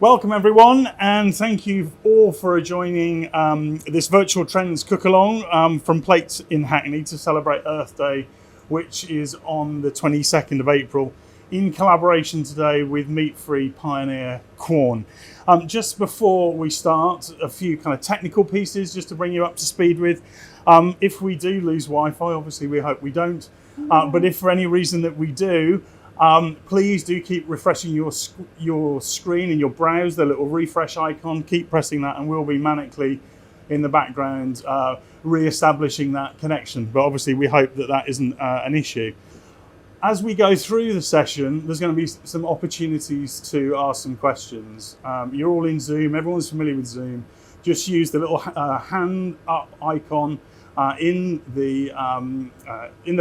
Welcome everyone, and thank you all for joining this virtual trends cook along from Plates in Hackney to celebrate Earth Day, which is on the 22nd of April, in collaboration today with meat-free pioneer Quorn. Just before we start, a few kind of technical pieces just to bring you up to speed with. If we do lose Wi-Fi, obviously we hope we don't, but if for any reason that we do, please do keep refreshing your screen and your browse, the little refresh icon. Keep pressing that, and we'll be manically in the background re-establishing that connection. But obviously, we hope that that isn't an issue. As we go through the session, there's going to be some opportunities to ask some questions. You're all in Zoom. Everyone's familiar with Zoom. Just use the little hand up icon in the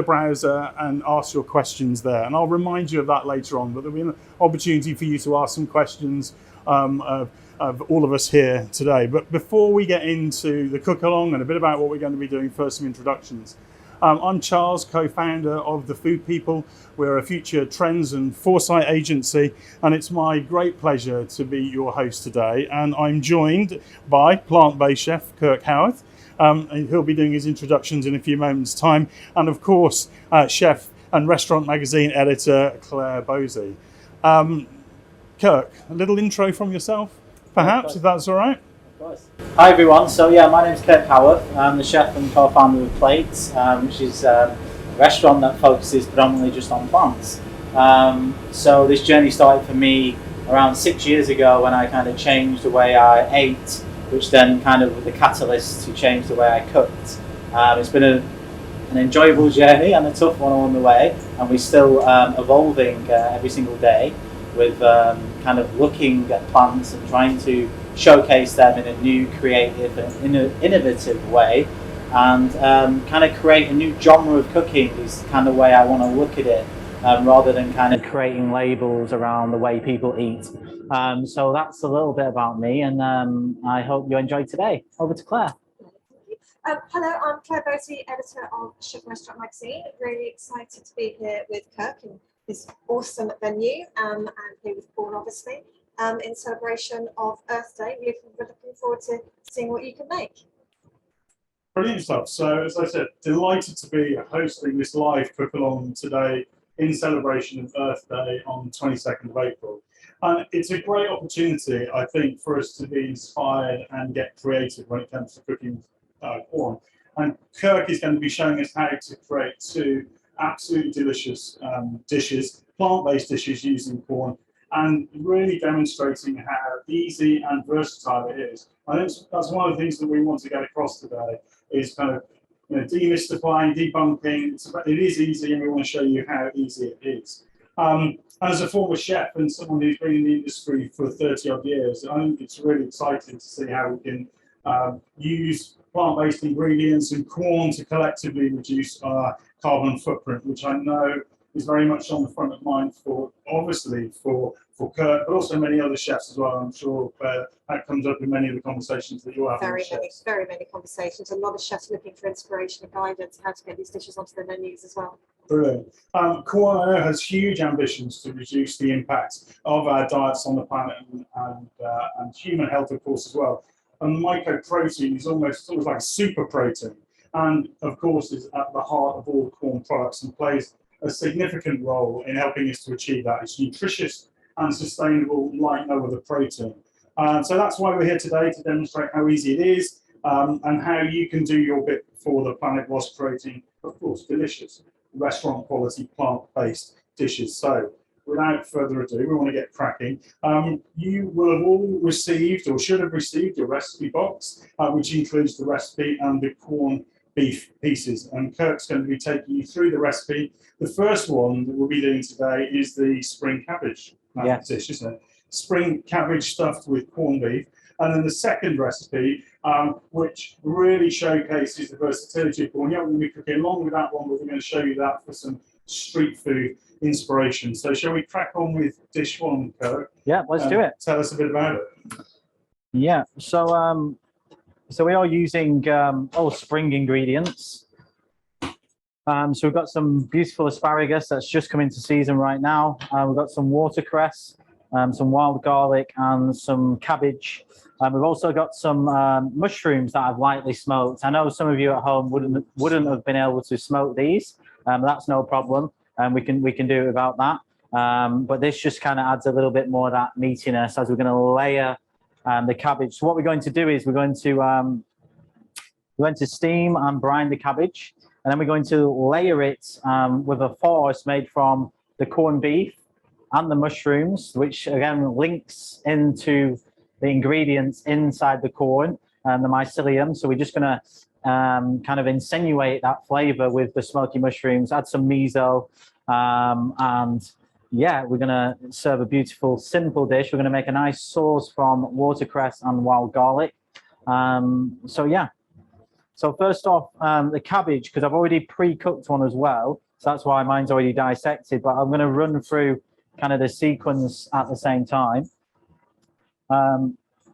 browser and ask your questions there, and I'll remind you of that later on, but there'll be an opportunity for you to ask some questions of all of us here today. But before we get into the cook along and a bit about what we're going to be doing, first some introductions. I'm Charles, co-founder of The Food People. We're a future trends and foresight agency, and it's my great pleasure to be your host today. And I'm joined by plant-based chef Kirk Haworth. And he'll be doing his introductions in a few moments' time. And of course, chef and restaurant magazine editor Claire Bosi. Kirk, a little intro from yourself, perhaps, if that's all right. Of course. Hi everyone, so my name is Kirk Haworth. I'm the chef and co-founder of Plates, which is a restaurant that focuses predominantly just on plants. So this journey started for me around 6 years ago when I kind of changed the way I ate, which then kind of was the catalyst to change the way I cooked. It's been an enjoyable journey and a tough one along the way, and we're still evolving every single day with kind of looking at plants and trying to showcase them in a new, creative and innovative way, and kind of create a new genre of cooking is the kind of way I want to look at it, rather than kind of creating labels around the way people eat. So that's a little bit about me, and I hope you enjoy today. Over to Claire. Hello, I'm Claire Bosi, editor of Chef and Restaurant Magazine. Really excited to be here with Kirk in this awesome venue, and here with Quorn, obviously, in celebration of Earth Day. We're looking forward to seeing what you can make. Brilliant stuff. So, as I said, delighted to be hosting this live cook along today in celebration of Earth Day on the 22nd of April. And it's a great opportunity, I think, for us to be inspired and get creative when it comes to cooking Quorn. And Kirk is going to be showing us how to create two absolutely delicious dishes, plant-based dishes using Quorn, and really demonstrating how easy and versatile it is. I think that's one of the things that we want to get across today, is kind of demystifying, debunking. It is easy, and we want to show you how easy it is. As a former chef and someone who's been in the industry for 30 odd years, I think it's really exciting to see how we can use plant-based ingredients and Quorn to collectively reduce our carbon footprint, which I know is very much on the front of mind for, obviously, for Kirk, but also many other chefs as well. I'm sure that comes up in many of the conversations that you're having. Very many conversations. A lot of chefs looking for inspiration and guidance how to get these dishes onto their menus as well. Brilliant. Quorn has huge ambitions to reduce the impact of our diets on the planet and human health, of course, as well. And mycoprotein is almost like a super protein, and of course is at the heart of all Quorn products and plays a significant role in helping us to achieve that. It's nutritious and sustainable like no other protein. So that's why we're here today, to demonstrate how easy it is and how you can do your bit for the planet whilst creating, of course, delicious restaurant quality plant-based dishes. So without further ado, we want to get cracking. You will have all received, or should have received, your recipe box, which includes the recipe and the Quorn Beef pieces. And Kirk's going to be taking you through the recipe. The first one that we'll be doing today is the Spring Cabbage dish, isn't it? Spring Cabbage stuffed with Quorn Beef. And then the second recipe, which really showcases the versatility of Quorn. Yeah, we're going to be cooking along with that one, but we're going to show you that for some street food inspiration. So shall we crack on with dish one, Kirk? Yeah, let's do it. Tell us a bit about it. Yeah, so we are using all spring ingredients. So we've got some beautiful asparagus that's just come into season right now. We've got some watercress, some wild garlic, and some cabbage. We've also got some mushrooms that I've lightly smoked. I know some of you at home wouldn't have been able to smoke these. That's no problem, and we can do it without that. But this just kind of adds a little bit more of that meatiness as we're going to layer the cabbage. So what we're going to do is we're going to steam and brine the cabbage, and then we're going to layer it with a sauce made from the corned beef and the mushrooms, which again links into the ingredients inside the corn and the mycelium. So we're just going to kind of insinuate that flavor with the smoky mushrooms, add some miso, and yeah, we're going to serve a beautiful, simple dish. We're going to make a nice sauce from watercress and wild garlic. So yeah. So first off, the cabbage, because I've already pre-cooked one as well. So that's why mine's already dissected, but I'm going to run through kind of the sequence at the same time.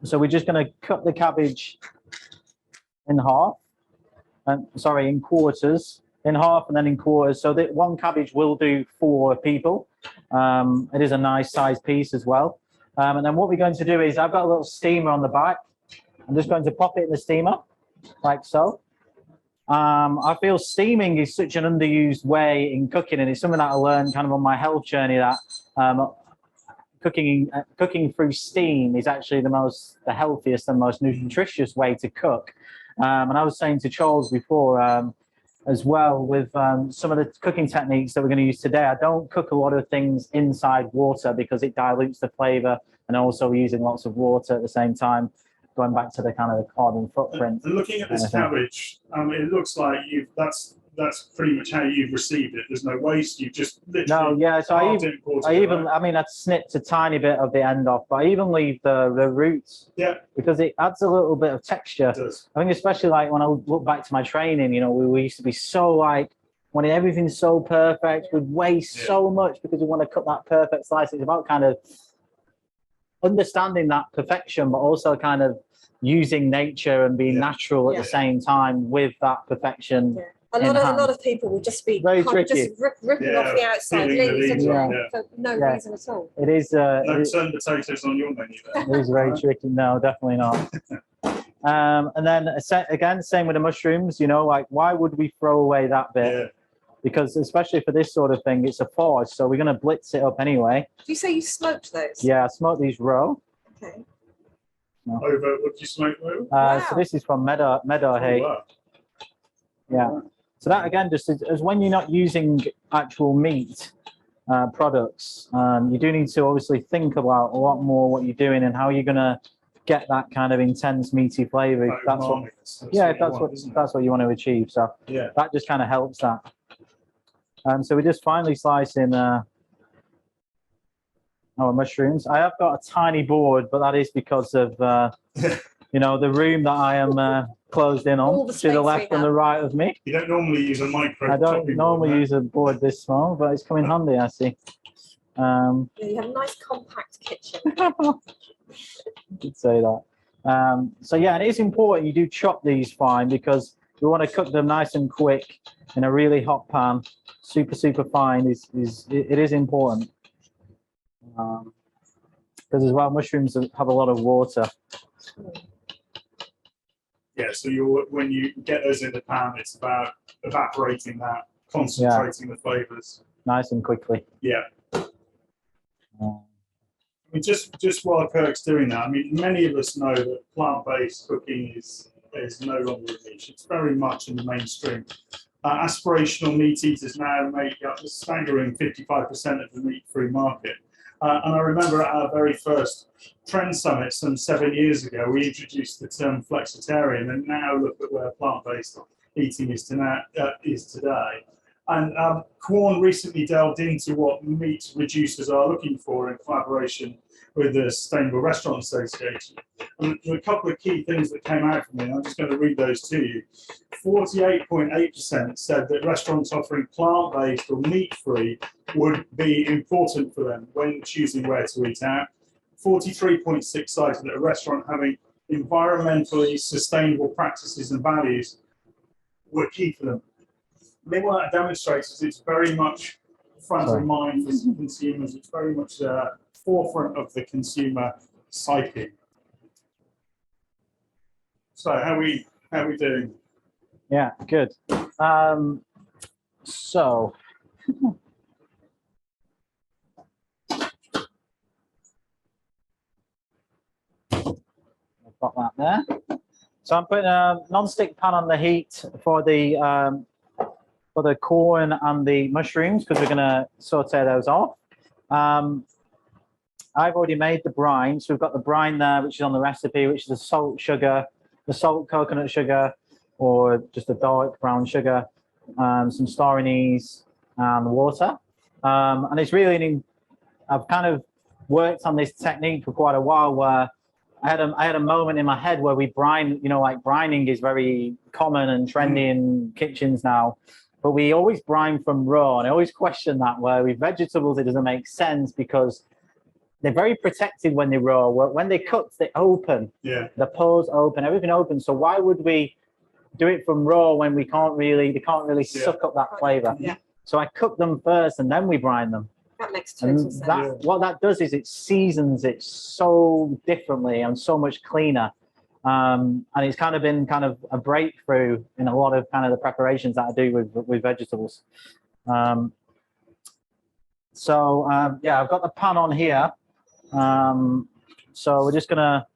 So we're just going to cut the cabbage in half, in quarters, in half and then in quarters. So that one cabbage will do 4 people. It is a nice sized piece as well. And then what we're going to do is I've got a little steamer on the back. I'm just going to pop it in the steamer like so. I feel steaming is such an underused way in cooking, and it's something that I learned kind of on my health journey, that cooking through steam is actually the healthiest and most nutritious way to cook. And I was saying to Charles before as well, with some of the cooking techniques that we're going to use today, I don't cook a lot of things inside water because it dilutes the flavor, and also using lots of water at the same time, going back to the kind of the carbon footprint. And looking at this cabbage, it looks like that's pretty much how you've received it. There's no waste. You've just literally. No, yeah. So I mean, I've snipped a tiny bit of the end off, but I even leave the roots. Yeah. Because it adds a little bit of texture. It does. I think especially like when I look back to my training, you know, we used to be so like wanting everything so perfect. We'd waste so much because we want to cut that perfect slice. It's about kind of understanding that perfection, but also kind of using nature and being natural at the same time with that perfection. Yeah. A lot of people will just be very tricky. Just ripping off the outside leaves for no reason at all. It is. No turned potatoes on your menu there. It is very tricky. No, definitely not. And then again, same with the mushrooms. You know, like why would we throw away that bit? Yeah. Because especially for this sort of thing, it's a force, so we're going to blitz it up anyway. Do you say you smoked those? Yeah, I smoked these raw. Okay. No. Over, what do you smoke over? Wow. So this is from Meadow Hay. Wow. Yeah. So that again, just as when you're not using actual meat products, you do need to obviously think about a lot more what you're doing and how you're going to get that kind of intense meaty flavor. If that's what you want to achieve. So that just kind of helps that. So we're just finally slicing our mushrooms. I have got a tiny board, but that is because of you know, the room that I am closed in on, to the left and the right of me. You don't normally use a micro. I don't normally use a board this small, but it's coming handy, I see. You have a nice compact kitchen. You could say that. So yeah, it is important you do chop these fine because we want to cook them nice and quick in a really hot pan. Super fine it is important. Because as well, mushrooms have a lot of water. Yeah, so when you get those in the pan, it's about evaporating that, concentrating the flavors. Nice and quickly. Yeah. I mean, just while Kirk's doing that, I mean, many of us know that plant-based cooking is no longer a niche. It's very much in the mainstream. Aspirational meat eaters now make up a staggering 55% of the meat-free market. And I remember at our very first Trend Summit some 7 years ago, we introduced the term flexitarian, and now look at where plant-based eating is today. And Quorn recently delved into what meat reducers are looking for in collaboration with the Sustainable Restaurant Association. And there are a couple of key things that came out from it. I'm just going to read those to you. 48.8% said that restaurants offering plant-based or meat-free would be important for them when choosing where to eat out. 43.6% cited that a restaurant having environmentally sustainable practices and values were key for them. I think what that demonstrates is it's very much front of mind for consumers. It's very much forefront of the consumer psyche. So how we doing? Yeah, good. So I've got that there. So I'm putting a non-stick pan on the heat for the corn and the mushrooms because we're going to saute those off. I've already made the brine, so we've got the brine there, which is on the recipe, which is the salt, sugar, the salt coconut sugar, or just a dark brown sugar, some star anise, and water. And it's really, I've kind of worked on this technique for quite a while where I had a moment in my head where we brine, you know, like brining is very common and trendy in kitchens now, but we always brine from raw. And I always question that, where with vegetables, it doesn't make sense because they're very protected when they're raw. When they're cooked, they open. Yeah. The pores open, everything opens. So why would we do it from raw when they can't really suck up that flavor? Yeah. So I cook them first and then we brine them. That makes total sense. What that does is it seasons it so differently and so much cleaner. And it's kind of been a breakthrough in a lot of kind of the preparations that I do with vegetables. Yeah, I've got the pan on here. So we're just gonna,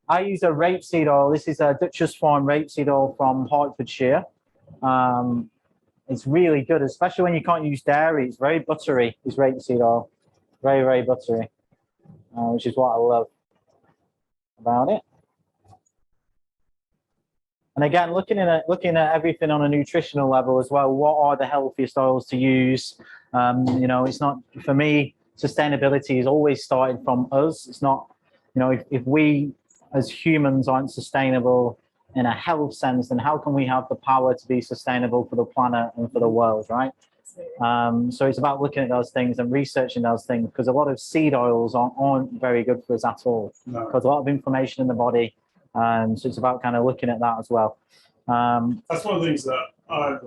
I use a rapeseed oil. This is a Duchess Farm rapeseed oil from Hertfordshire. It's really good, especially when you can't use dairy. It's very buttery, this rapeseed oil. Very, very buttery, which is what I love about it. And again, looking at everything on a nutritional level as well, what are the healthiest oils to use? You know, it's not, for me, sustainability is always started from us. It's not, you know, if we as humans aren't sustainable in a health sense, then how can we have the power to be sustainable for the planet and for the world, right? So it's about looking at those things and researching those things, because a lot of seed oils aren't very good for us at all. No. Because a lot of inflammation in the body. So it's about kind of looking at that as well. That's one of the things that I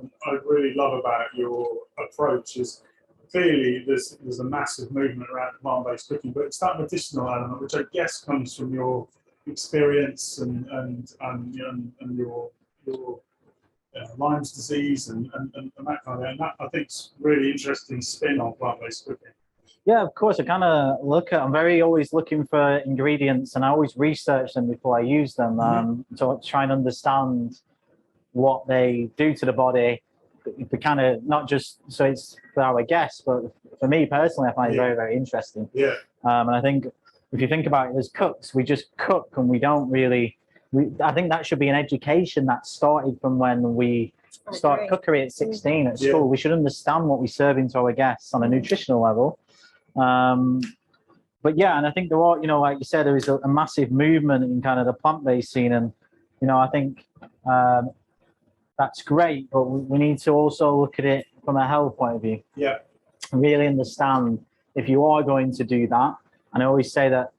really love about your approach is clearly there's a massive movement around plant-based cooking, but it's that medicinal element, which I guess comes from your experience and your Lyme's disease and that kind of thing. And that I think is really interesting spin on plant-based cooking. Yeah, of course. I kind of I'm very always looking for ingredients, and I always research them before I use them to try and understand what they do to the body. The kind of, not just so it's for our guests, but for me personally, I find it very, very interesting. Yeah. And I think if you think about it as cooks, we just cook and we don't really. I think that should be an education that started from when we start cookery at 16 at school. We should understand what we serve into our guests on a nutritional level. But yeah, and I think there are, you know, like you said, there is a massive movement in kind of the plant-based scene, and you know, I think that's great, but we need to also look at it from a health point of view. Yeah, really understand if you are going to do that. And I always say that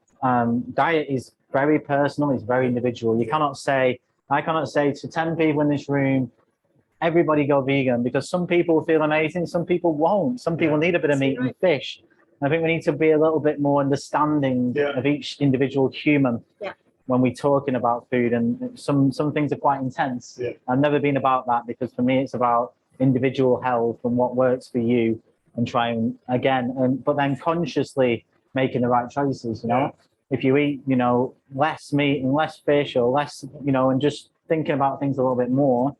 diet is very personal, it's very individual. I cannot say to 10 people in this room, everybody go vegan, because some people feel amazing, some people won't. Some people need a bit of meat and fish. I think we need to be a little bit more understanding of each individual human when we're talking about food. And some things are quite intense. Yeah. I've never been about that, because for me, it's about individual health and what works for you, and trying again, but then consciously making the right choices, you know? Yeah. If you eat, you know, less meat and less fish, or less, you know, and just thinking about things a little bit more,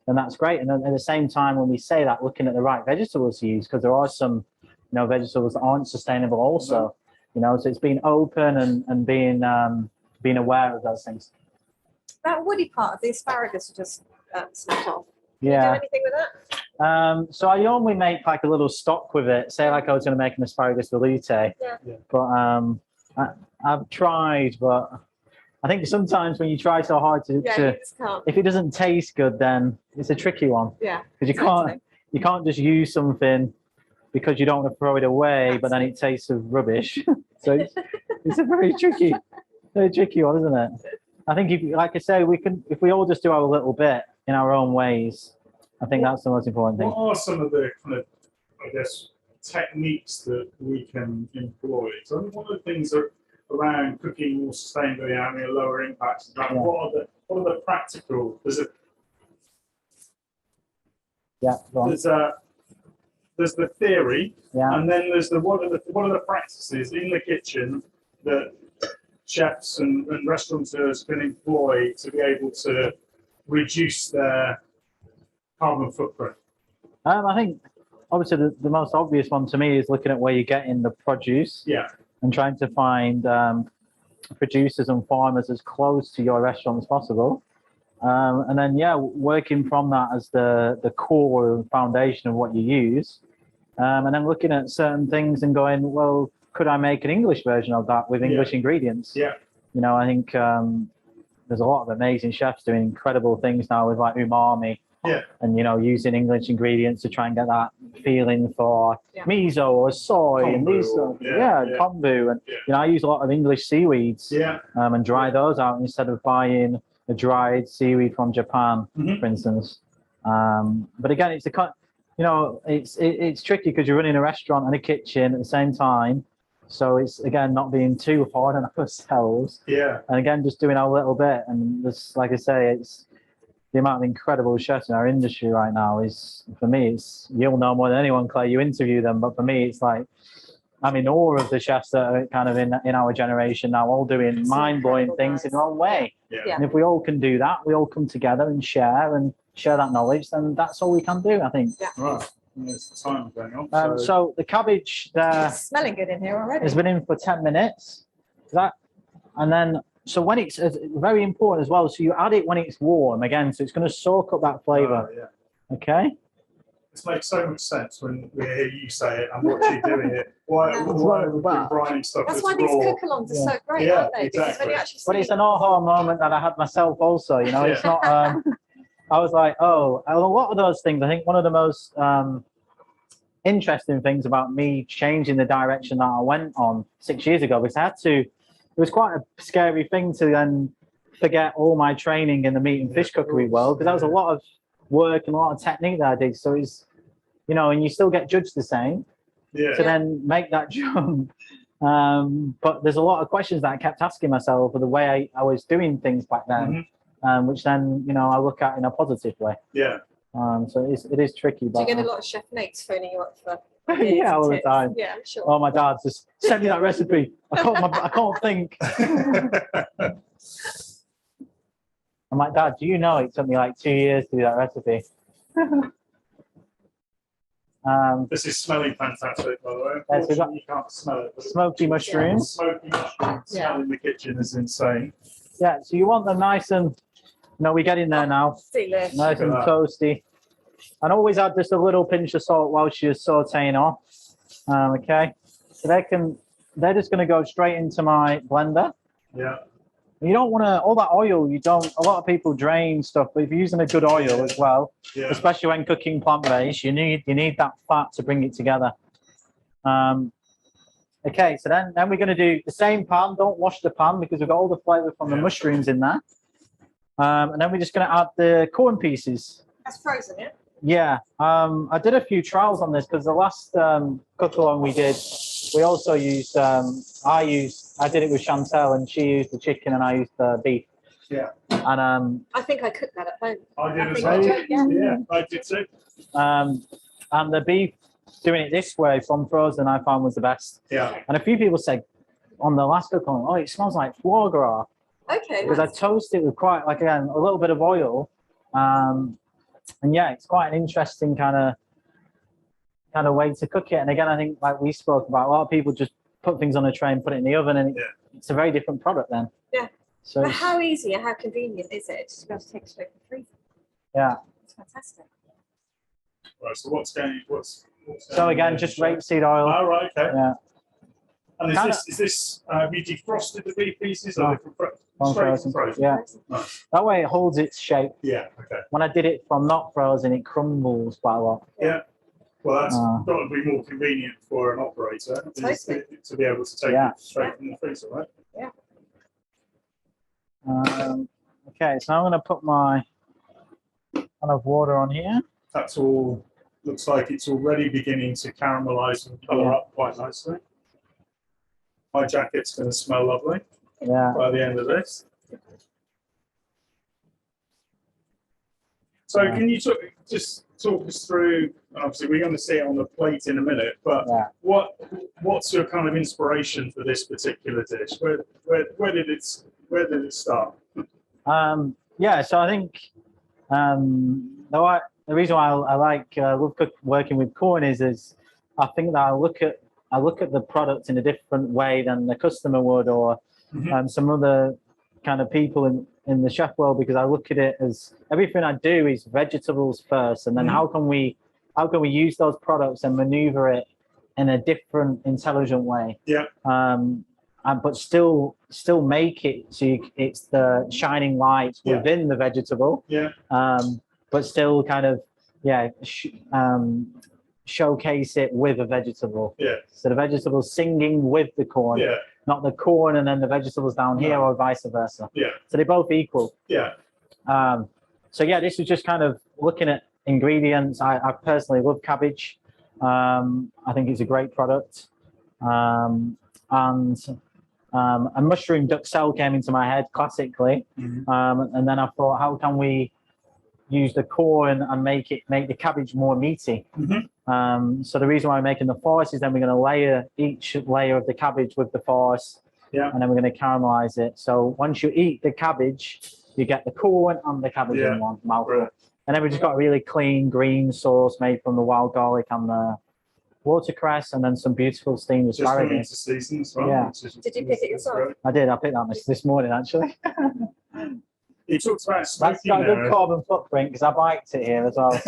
then that's great. And then at the same time, when we say that, looking at the right vegetables to use, because there are some, you know, vegetables that aren't sustainable also, you know, so it's being open and being aware of those things. That woody part of the asparagus just snapped off. Yeah. Can you do anything with that? So I normally make like a little stock with it. Say like I was going to make an asparagus veloute. Yeah. But I've tried, but I think sometimes when you try so hard to if it doesn't taste good, then it's a tricky one. Yeah. Because you can't just use something because you don't want to throw it away, but then it tastes of rubbish. So it's a very tricky one, isn't it? I think if, like I say, if we all just do our little bit in our own ways, I think that's the most important thing. What are some of the kind of, I guess, techniques that we can employ. So I think one of the things around cooking more sustainably, having a lower impact, is around what are the practical? There's the theory, and then there's what are the practices in the kitchen that chefs and restaurateurs can employ to be able to reduce their carbon footprint. I think obviously the most obvious one to me is looking at where you're getting the produce. Yeah. And trying to find producers and farmers as close to your restaurant as possible. And then, working from that as the core foundation of what you use. And then looking at certain things and going, well, could I make an English version of that with English ingredients? Yeah. You know, I think there's a lot of amazing chefs doing incredible things now with like umami. Yeah. And, you know, using English ingredients to try and get that feeling for miso or soy kombu, and these kombu. And, you know, I use a lot of English seaweeds and dry those out instead of buying a dried seaweed from Japan, for instance. But again, it's it's tricky because you're running a restaurant and a kitchen at the same time. So it's, again, not being too hard on ourselves. Yeah. And again, just doing our little bit. And this, like I say, it's the amount of incredible chefs in our industry right now is, for me, it's, you'll know more than anyone, Claire, you interview them, but for me, it's like, I'm in awe of the chefs that are kind of in our generation now, all doing mind-blowing things in their own way. Yeah. And if we all can do that, we all come together and share that knowledge, then that's all we can do, I think. Yeah. Right. There's the time going on. So the cabbage there, It's smelling good in here already. has been in for 10 minutes. And then, so when it's very important as well, so you add it when it's warm again, so it's going to soak up that flavor. Okay. This makes so much sense when we hear you say it and watch you doing it. Why are we brining stuff That's that's why these raw? cook-alongs are so great, aren't they? Because when you actually But it's an aha moment that I had myself also, you know, it's not, I was like, oh, a lot of those things, I think one of the most interesting things about me changing the direction that I went on 6 years ago, because I had to, it was quite a scary thing to then forget all my training in the meat and fish cookery world, because that was a lot of work and a lot of technique that I did. So it's, you know, and you still get judged the same to then make that jump. But there's a lot of questions that I kept asking myself for the way I was doing things back then, which then, you know, I look at in a positive way. Yeah. So it is tricky. But, do you get a lot of chef mates phoning you up for yeah, all the time. Yeah, I'm sure. Oh, my dad, just send me that recipe. I can't think. I'm like, Dad, do you know it took me like 2 years to do that recipe? This is smelling fantastic, by the way. Yes, Unfortunately, you can't smell it. But smoky mushrooms. Smoky mushroom smell in the kitchen is insane. Yeah, so you want them nice and, you know, we get in there now. Delish. Nice and toasty. And always add just a little pinch of salt while she's sauteing off. Okay, so they're just going to go straight into my blender. Yeah. You don't want to, all that oil, a lot of people drain stuff, but if you're using a good oil as well, especially when cooking plant-based, you need that fat to bring it together. Okay, so then we're going to do the same pan. Don't wash the pan because we've got all the flavour from the mushrooms in there. And then we're just going to add the corn pieces. That's frozen, yeah? Yeah, I did a few trials on this because the last cook-along we did, we also used, I did it with Chantel and she used the chicken and I used the beef. Yeah. And I think I cooked that at home. I did as well. Yeah, I did too. and the beef, doing it this way from frozen, I found was the best. Yeah. And a few people said on the last cook-along, oh, it smells like foie gras. Okay. Because I toast it with quite, like, again, a little bit of oil. And yeah, it's quite an interesting kind of way to cook it. And again, I think, like we spoke about, a lot of people just put things on a tray and put it in the oven, and it's a very different product then. Yeah. So but how easy and how convenient is it just to be able to take it straight from the freezer? Yeah. It's fantastic. Right. So what's going? So again, just rapeseed oil. Oh, right. Okay. Yeah. And is this have you defrosted the beef pieces or straight from frozen? Yeah. Nice. That way it holds its shape. Yeah. Okay. When I did it from not frozen, it crumbles quite a lot. Yeah. Well, that's got to be more convenient for an operator to be able to take it straight from the freezer, right? Yeah. Okay, so I'm going to put my kind of water on here. That's all looks like it's already beginning to caramelize and colour up quite nicely. My jacket's going to smell lovely by the end of this. So can you just talk us through, obviously we're going to see it on the plate in a minute, but what's your kind of inspiration for this particular dish? Where did it start? Yeah, so I think the reason why I like love working with Quorn is I think that I look at the product in a different way than the customer would, or some other kind of people in the chef world, because I look at it as everything I do is vegetables first, and then how can we use those products and maneuver it in a different, intelligent way. But still make it so it's the shining light within the vegetable. But still kind of showcase it with a vegetable. So the vegetables singing with the corn, not the corn and then the vegetables down here, or vice versa. So they're both equal. So yeah, this is just kind of looking at ingredients. I personally love cabbage. I think it's a great product. And a mushroom duxelle came into my head classically. And then I thought, how can we use the corn and make the cabbage more meaty? So the reason why I'm making the farce is then we're going to layer each layer of the cabbage with the farce, and then we're going to caramelize it. So once you eat the cabbage, you get the corn and the cabbage in one mouthful. And then we just got a really clean green sauce made from the wild garlic and the watercress, and then some beautiful steamed asparagus. Just for season as well. Did you pick it yourself? I did. I picked that this morning actually. You talked about That's got a good carbon footprint because I biked it here as well.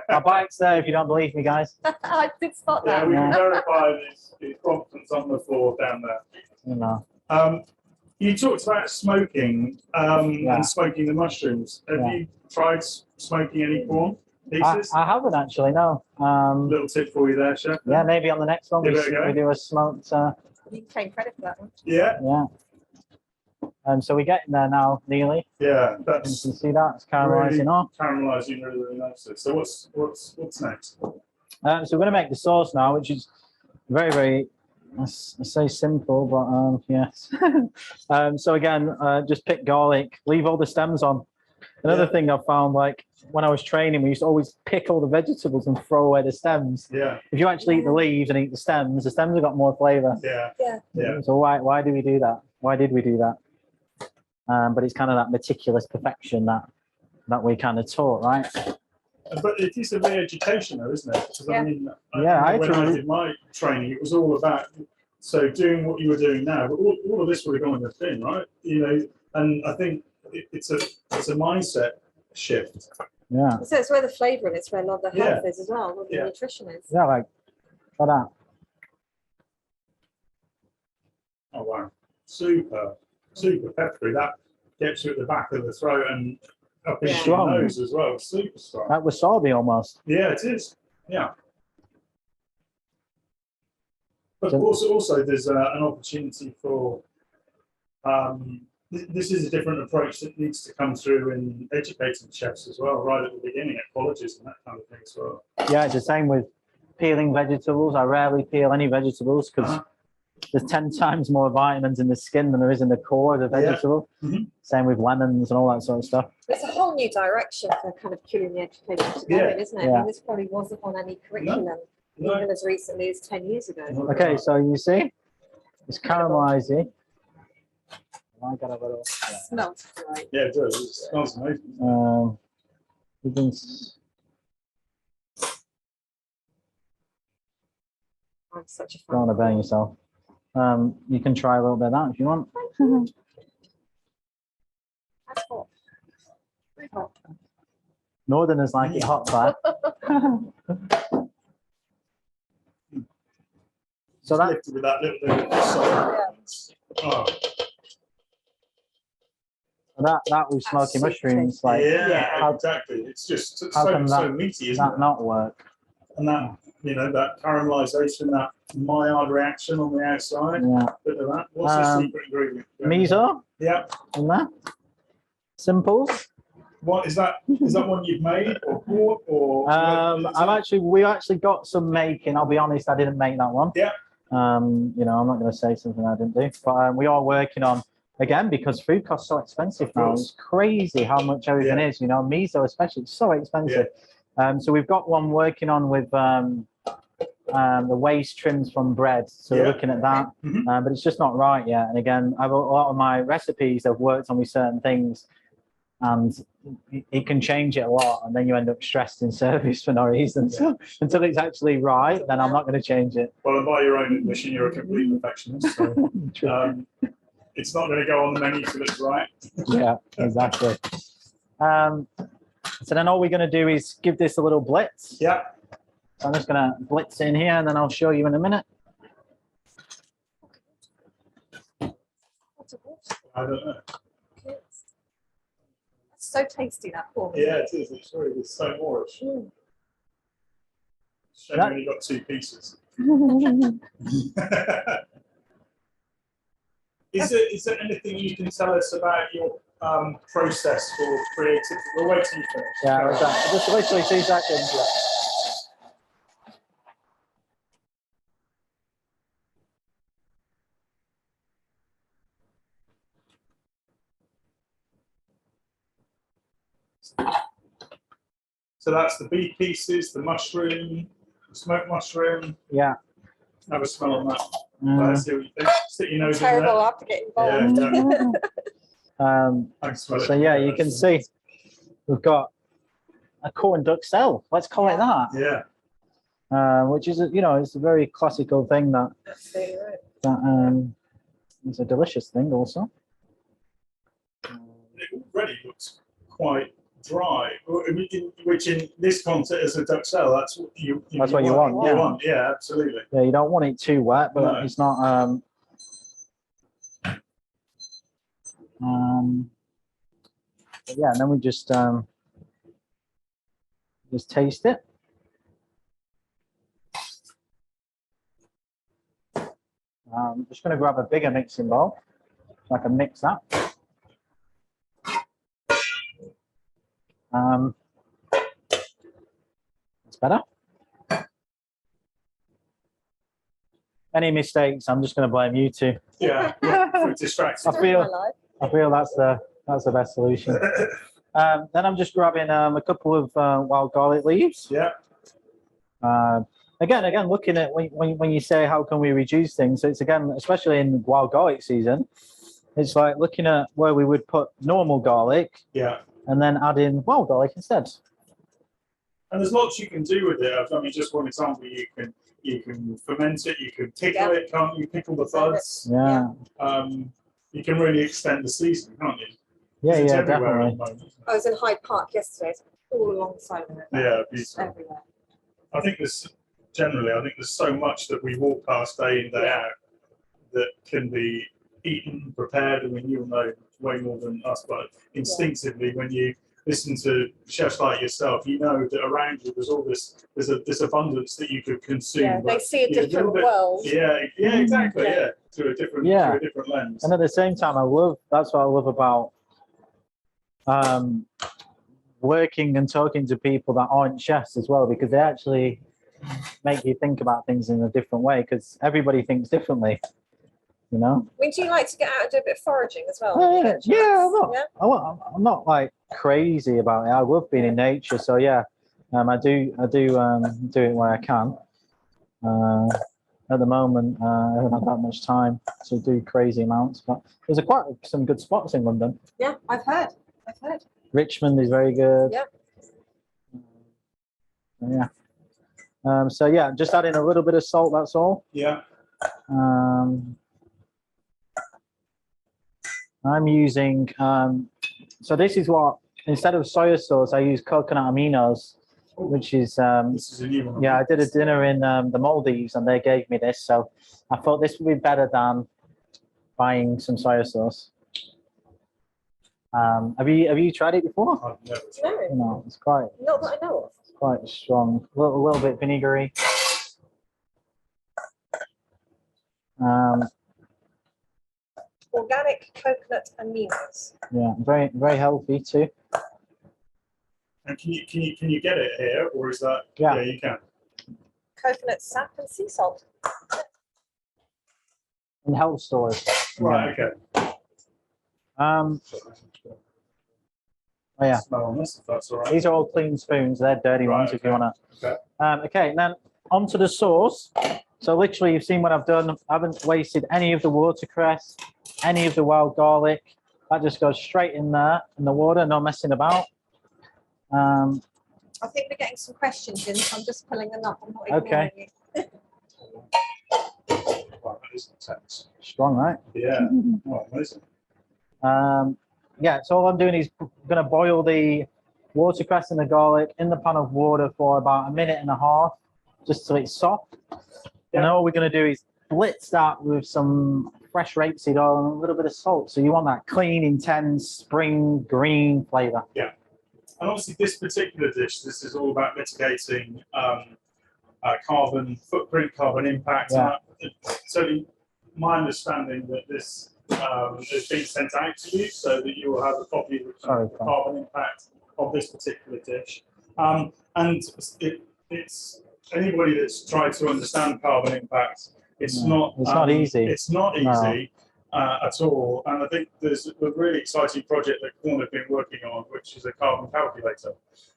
I biked there, if you don't believe me, guys. I did spot that. Yeah, we can verify his confidence on the floor down there. You know. You talked about smoking and smoking the mushrooms. Have you tried smoking any corn pieces? I haven't actually, no. Little tip for you there, Chef. Yeah, maybe on the next one we do a smoked. You can claim credit for that one. Yeah. So we're getting there now, nearly. Yeah, You can see that it's caramelizing off. Caramelizing really, really nicely. So what's next? So we're going to make the sauce now, which is very, very, I say simple, but yes. So again, just pick garlic, leave all the stems on. Another thing I found, like when I was training, we used to always pick all the vegetables and throw away the stems. If you actually eat the leaves and eat the stems have got more flavor. So why do we do that? Why did we do that? But it's kind of that meticulous perfection that we kind of taught, right? But it is a re-education, though, isn't it? Because I mean, when I did my training, it was all about doing what you were doing now. But all of this would have gone in the bin, right? You know, and I think it's a mindset shift. So it's where the flavour and it's where a lot of the health is as well, what the nutrition is. Yeah, like that. Oh wow, super peppery. That gets you at the back of the throat and up into your nose as well. Super strong. That wasabi almost. Yeah, it is. Yeah. But also there's an opportunity for this is a different approach that needs to come through in educating chefs as well, right at the beginning at colleges and that kind of thing as well. Yeah, it's the same with peeling vegetables. I rarely peel any vegetables because there's 10 times more vitamins in the skin than there is in the core of the vegetable. Same with lemons and all that sort of stuff. It's a whole new direction for kind of culinary education to go in, isn't it? I mean, this probably wasn't on any curriculum even as recently as 10 years ago. Okay, so you see, it's caramelizing. I got a little. Smells great. Yeah, it does. It smells amazing. You can. I'm such a fan. Don't want to burn yourself. You can try a little bit of that if you want. That's hot. Very hot. Northerners like it hot, fire. So that with that little bit of salt. That was smoky mushrooms. Like Exactly. It's just so meaty, isn't it? Not work. And that that caramelization, that Maillard reaction on the outside. Bit of that. What's the secret ingredient? Miso. Yeah. In there. Simples. What is that? Is that one you've made or bought or? We actually got some making. I'll be honest, I didn't make that one. Yeah. I'm not going to say something I didn't do, but we are working on, again, because food costs so expensive now. It's crazy how much everything is. Miso especially, it's so expensive. So we've got one working on with the waste trims from bread. So we're looking at that, but it's just not right yet. And again, a lot of my recipes I've worked on with certain things, and it can change it a lot, and then you end up stressed in service for no reason. So until it's actually right, then I'm not going to change it. Well, and by your own admission, you're a complete perfectionist. So, it's not going to go on the menu till it's right. Yeah, exactly. So then all we're going to do is give this a little blitz. Yeah. So I'm just going to blitz in here, and then I'll show you in a minute. I don't know. So tasty, that pork. Yeah, it is. It's really it's so Moorish. Shame we only got 2 pieces. Is there anything you can tell us about your process for creative? We'll wait till you finish. Yeah, just literally 2 seconds. Yeah. So that's the beef pieces, the mushroom, the smoked mushroom. Yeah. Have a smell on that. Let's see what you think. Stick your nose Terrible in there. after getting involved. So yeah, you can see we've got a corn duxelle. Let's call it that. Yeah. Which is it's a very classical thing that Absolutely right. is a delicious thing also. It already looks quite dry, which in this context as a duxelle, that's what you want. Yeah, absolutely. Yeah, you don't want it too wet, but it's not. Yeah, and then we just taste it. I'm just going to grab a bigger mixing bowl so I can mix that. It's better. Any mistakes, I'm just going to blame you two. Yeah, distracting. I feel that's the best solution. Then I'm just grabbing a couple of wild garlic leaves. Yeah. Again, looking at when you say how can we reduce things, it's again, especially in wild garlic season, it's like looking at where we would put normal garlic. Yeah. And then add in wild garlic instead. And there's lots you can do with it. I mean, just one example, you can ferment it, you can pickle it, can't you? Pickle the buds. Yeah. You can really extend the season, can't you? Yeah, it's everywhere at the moment. I was in Hyde Park yesterday. It's all alongside of it. Yeah, it's beautiful. everywhere. I think there's so much that we walk past day in, day out that can be eaten, prepared, and you'll know way more than us, but instinctively when you listen to chefs like yourself, you know that around you there's this abundance that you could consume. Yeah, they see a different world. Yeah, exactly. Yeah, through a different lens. And at the same time, that's what I love about working and talking to people that aren't chefs as well, because they actually make you think about things in a different way, because everybody thinks differently. I mean, do you like to get out and do a bit of foraging as well? I'm not like crazy about it. I love being in nature, so yeah, I do do it where I can. At the moment, I haven't had that much time to do crazy amounts, but there's quite some good spots in London. Yeah, I've heard. Richmond is very good. Yeah. So yeah, just adding a little bit of salt. That's all. Yeah. I'm using, so this is what, instead of soy sauce, I use coconut aminos, which is, this is a new one. yeah, I did a dinner in the Maldives and they gave me this. So I thought this would be better than buying some soy sauce. Have you tried it before? I've never tried. No, it's quite. Not that I know of. It's quite strong, a little bit vinegary. Organic coconut aminos. Yeah, very healthy too. And can you get it here, or is that? Yeah, you can. Coconut sap and sea salt. in health stores. Right. Okay. Oh yeah. Smell on this, if that's all right. These are all clean spoons. They're dirty Right, ones if you okay. want to. Okay. Okay, and then onto the sauce. So literally, you've seen what I've done. I haven't wasted any of the watercress, any of the wild garlic. That just goes straight in there in the water, no messing about. I think we're getting some questions in, so I'm just pulling them up. I'm not ignoring Okay. you. Wow, that is intense. Strong, right? Yeah. Oh, amazing. Yeah, so all I'm doing is going to boil the watercress and the garlic in the pan of water for about 1.5 minutes, just so it's soft. Yeah. And all we're going to do is blitz that with some fresh rapeseed oil and a little bit of salt. So you want that clean, intense, spring green flavor. Yeah. And obviously, this particular dish, this is all about mitigating carbon footprint, carbon impact. Yeah. So my understanding that this is being sent out to you so that you will have a copy of the carbon impact of this particular dish. And it's anybody that's tried to understand carbon impact, it's not easy. It's not easy. At all, and I think there's a really exciting project that Quorn have been working on, which is a carbon calculator.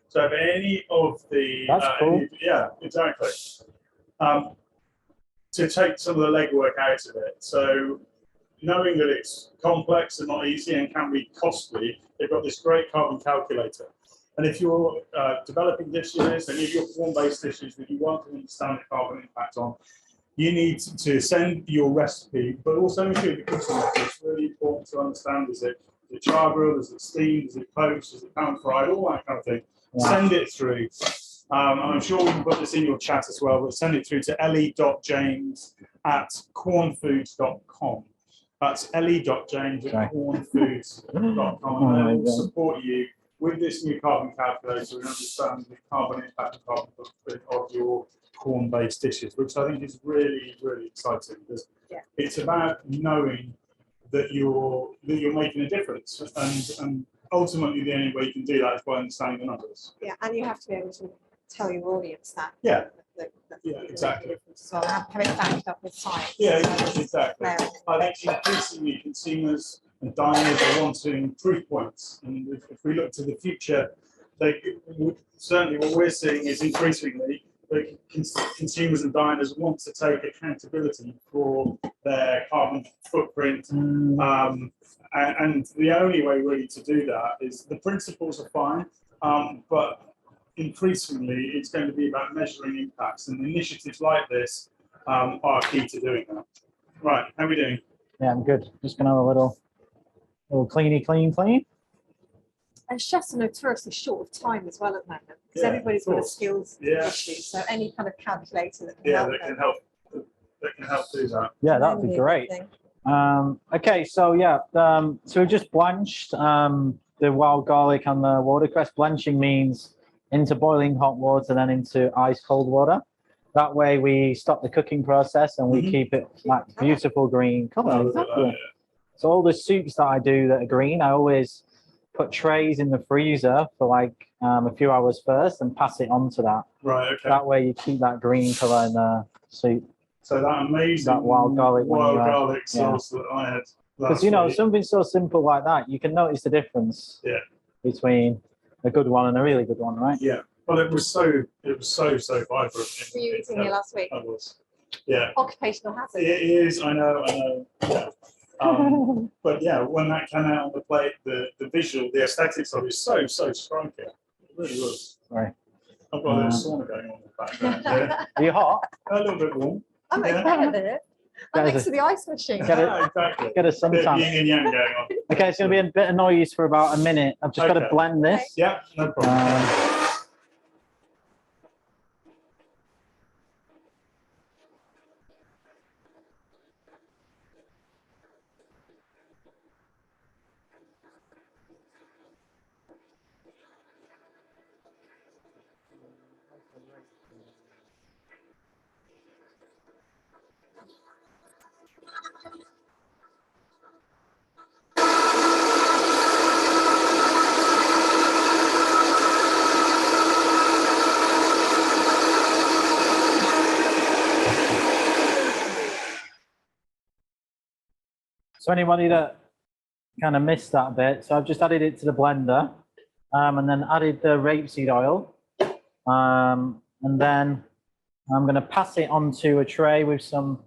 So if any of the cool. yeah, exactly, to take some of the legwork out of it. So knowing that it's complex and not easy and can be costly, they've got this great carbon calculator. And if you're developing dishes, any of your form-based dishes that you want to understand the carbon impact on, you need to send your recipe, but also include the cooking method. It's really important to understand, is it char grilled, is it steamed, is it poached, is it pan fried, all that kind of thing. Yeah. Send it through. And I'm sure we can put this in your chat as well, but send it through to ellie.james@quornfoods.com. That's ellie.james@quornfoods.com. And it will support you with this new carbon calculator and understand the carbon impact and carbon footprint of your Quorn-based dishes, which I think is really, really exciting, because it's about knowing that you're making a difference, and ultimately the only way you can do that is by understanding the numbers. Yeah, and you have to be able to tell your audience that. Yeah. Yeah, exactly. So have it backed up with science. Yeah, exactly. I think increasingly consumers and diners are wanting proof points, and if we look to the future, certainly what we're seeing is increasingly consumers and diners want to take accountability for their carbon footprint, and the only way really to do that is, the principles are fine, but increasingly it's going to be about measuring impacts, and initiatives like this are key to doing that. Right, how are we doing? Yeah, I'm good. Just gonna have a little clean. And chefs are notoriously short of time as well at the moment, because everybody's got a skills issue. So any kind of calculator that can help. That can help do that. Yeah, that would be great. Okay, so yeah, so we just blanched the wild garlic and the watercress. Blanching means into boiling hot water, then into ice cold water. That way we stop the cooking process and we keep it like beautiful green color. So all the soups that I do that are green, I always put trays in the freezer for like a few hours first and pass it on to that. Right, okay. That way you keep that green color in the soup. So that amazing wild garlic sauce that I had. Because something so simple like that, you can notice the difference between a good one and a really good one, right? Yeah. Well, it was so vibrant. Were you eating here last week? I was. Yeah. Occupational hazard. It is. I know. Yeah. But yeah, when that came out on the plate, the visual, the aesthetics of it is so striking. It really was. Right. I've got a little sauna going on in the background. Yeah. Are you hot? A little bit warm. I'm okay with it. I'm next to the ice machine. Get a suntan. Yin and yang going on. Okay, it's going to be a bit of noise for about a minute. I've just got to blend this. Yeah, no problem. So anybody that kind of missed that bit, so I've just added it to the blender, and then added the rapeseed oil, and then I'm going to pass it onto a tray with some,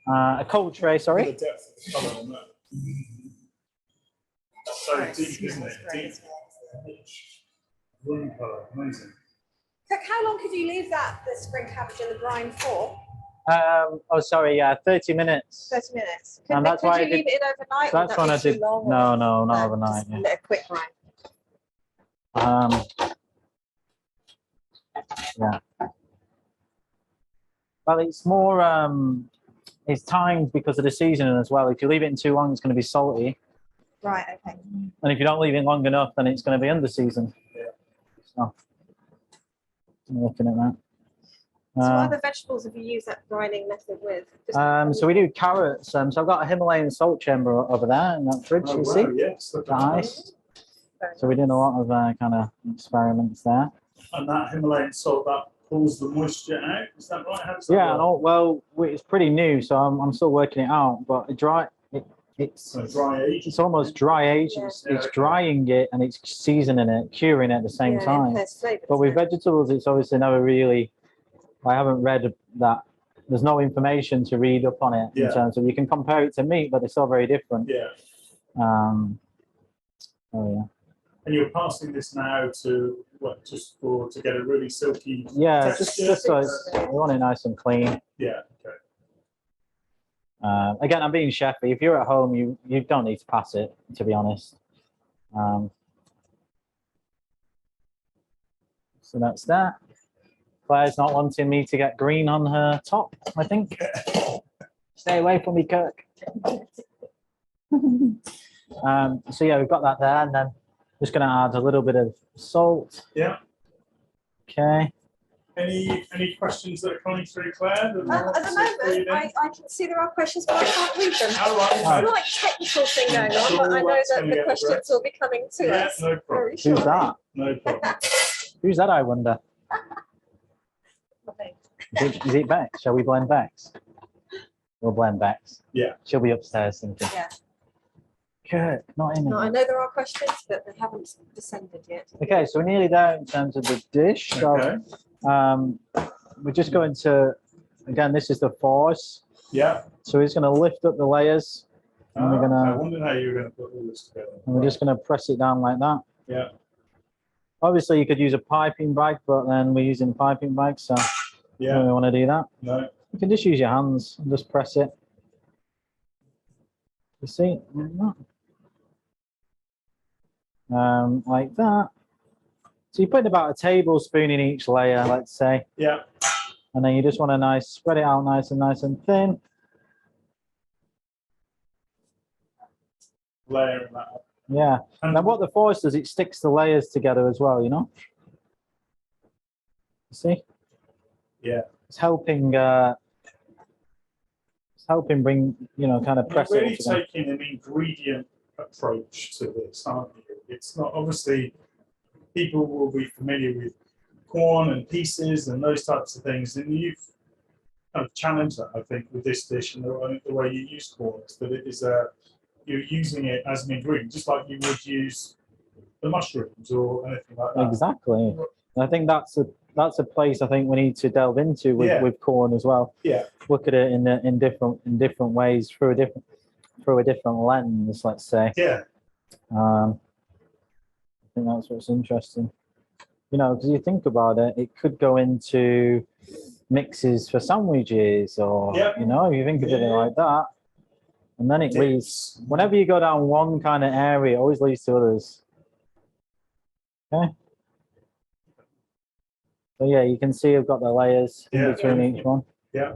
a cold tray, The sorry. depth of the colour on that. So deep, isn't it? Deep. Room colour, amazing. Kirk, how long could you leave the spring cabbage in the brine for? Oh, sorry, yeah, 30 minutes. 30 minutes. And that's why I you leave it in overnight? So that's when I did. No, no, not overnight. Just a quick brine. Yeah. Well, it's more, it's timed because of the seasoning as well. If you leave it in too long, it's going to be salty. Right, okay. And if you don't leave it long enough, then it's going to be under seasoned. Yeah. So, I'm looking at that. So what other vegetables have you used that brining method with? So we do carrots. So I've got a Himalayan salt chamber over there in that fridge, you see? Yes. Nice. So we're doing a lot of kind of experiments there. And that Himalayan salt, that pulls the moisture out, is that right? How does that Yeah, work? well, it's pretty new, so I'm still working it out. But it's So dry age. it's almost dry age. Yeah. It's drying it and it's seasoning it, curing it at the same time. But with vegetables, it's obviously never really. I haven't read that. There's no information to read up on it in terms of you can compare it to meat, but they're still very different. Yeah. Oh yeah. And you're passing this now to what? Just to get a really silky. Yeah, texture? just so we want it nice and clean. Yeah. Okay. Again, I'm being chefy. If you're at home, you don't need to pass it, to be honest. So that's that. Claire's not wanting me to get green on her top, I think. Stay away from me, Kirk. So yeah, we've got that there, and then just going to add a little bit of salt. Yeah. Okay. Any questions that are coming through, Claire? At the moment, I can see there are questions, but I can't read them. All right. There's a like technical thing going on, but I know that the questions will be coming to us. No problem. Very shortly. Who's that? No problem. Who's that, I wonder? Is it Bex? Shall we blend Bex? We'll blend Bex. Yeah. She'll be upstairs thinking. Yeah. Kirk, not in No, I there. know there are questions, but they haven't descended yet. Okay, so we're nearly there in terms of the dish. So Okay. we're just going to, again, this is the force. Yeah. So he's going to lift up the layers, and we're I gonna, wondered how you were going to put all this together. and we're just going to press it down like that. Yeah. Obviously, you could use a piping bag, but then we're using piping bags, so we Yeah. don't want to do that. No. You can just use your hands and just press it. You see, like that. Like that. So you put about a tablespoon in each layer, let's say, Yeah. and then you just want to spread it out nice and thin. Layering that up. Yeah. And then what the force does, it sticks the layers together as well, you know? You see? Yeah. It's helping bring, kind of press You're it really together. taking an ingredient approach to this, aren't you? It's not, obviously, people will be familiar with corn and pieces and those types of things, and you've kind of challenged that, I think, with this dish and the way you use corn, is that it is you're using it as an ingredient, just like you would use the mushrooms or anything like that. Exactly. And I think that's a place I think we need to delve into with corn as well. Yeah. Look at it in different ways through a different lens, let's say. Yeah. I think that's what's interesting. Because you think about it, it could go into mixes for sandwiches, or if you think of it like that, and then it leads. Whenever you go down one kind of area, it always leads to others. Okay. So yeah, you can see I've got the layers in between each one. Yeah.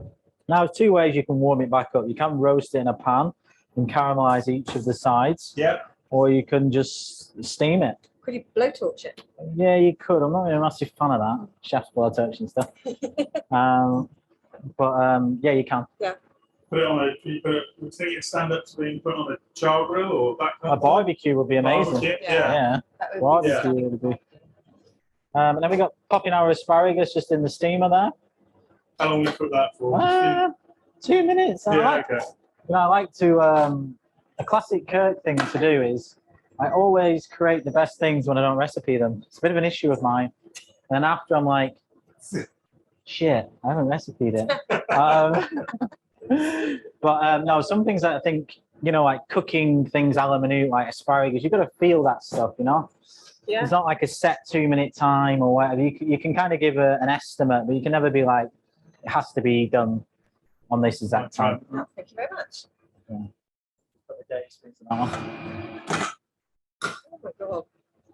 Now, there's two ways you can warm it back up. You can roast it in a pan and caramelize each of the sides. Yeah. Or you can just steam it. Could you blowtorch it? Yeah, you could. I'm not really a massive fan of that, chef's blowtorch and stuff. Yeah, you can. Put it on would think it'd stand up to being put on a char grill or that kind A barbecue would be amazing. Barbecue, Yeah. That would Barbecue would be. And then we got popping our asparagus just in the steamer there. How long we cook that for? 2 minutes. Okay. I like to a classic Kirk thing to do is I always create the best things when I don't recipe them. It's a bit of an issue of mine. And then after I'm like, shit, I haven't recipeed it. No, some things that I think, you know, like cooking things a la minute, like asparagus, you've got to feel that stuff, you know? Yeah. It's not like a set 2-minute time or whatever. You can kind of give an estimate, but you can never be like, it has to be done on this exact time. Oh, thank you very much. Yeah. Oh my god.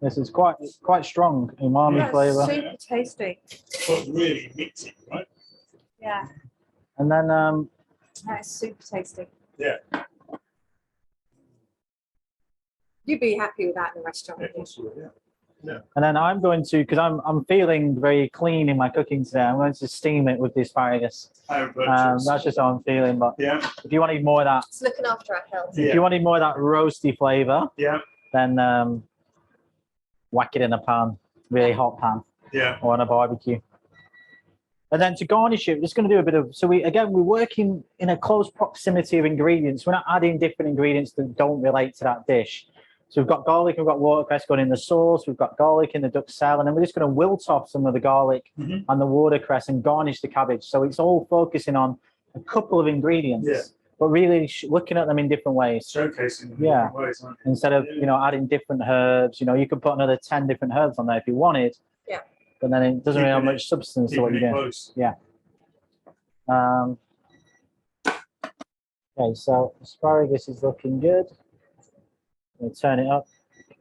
This is quite strong umami That's flavour. super tasty. But really meaty, right? Yeah, And then that is super tasty. Yeah. You'd be happy with that in a restaurant. It was really, yeah. and then I'm going to, because I'm feeling very clean in my cooking today, I'm going to steam it with the asparagus. That's just how I'm feeling. But yeah. if you wanted more of that, It's looking after our health. Yeah. if you wanted more of that roasty flavour, Yeah. then whack it in a pan, really hot pan, Yeah. or on a barbecue. And then to garnish it, we're just going to do a bit of, we're working in a close proximity of ingredients. We're not adding different ingredients that don't relate to that dish. So we've got garlic, we've got watercress going in the sauce, we've got garlic in the duxelle, and then we're just going to wilt off some of the garlic and the watercress and garnish the cabbage. So it's all focusing on a couple of ingredients, but really looking at them in different ways. Showcasing them in Yeah. different ways, aren't you? Instead of, adding different herbs, you could put another 10 different herbs on there if you wanted. Yeah. But then it doesn't really have Keeping much substance to what Keeping you're it doing. close. Yeah. Okay, so asparagus is looking good. We'll turn it up,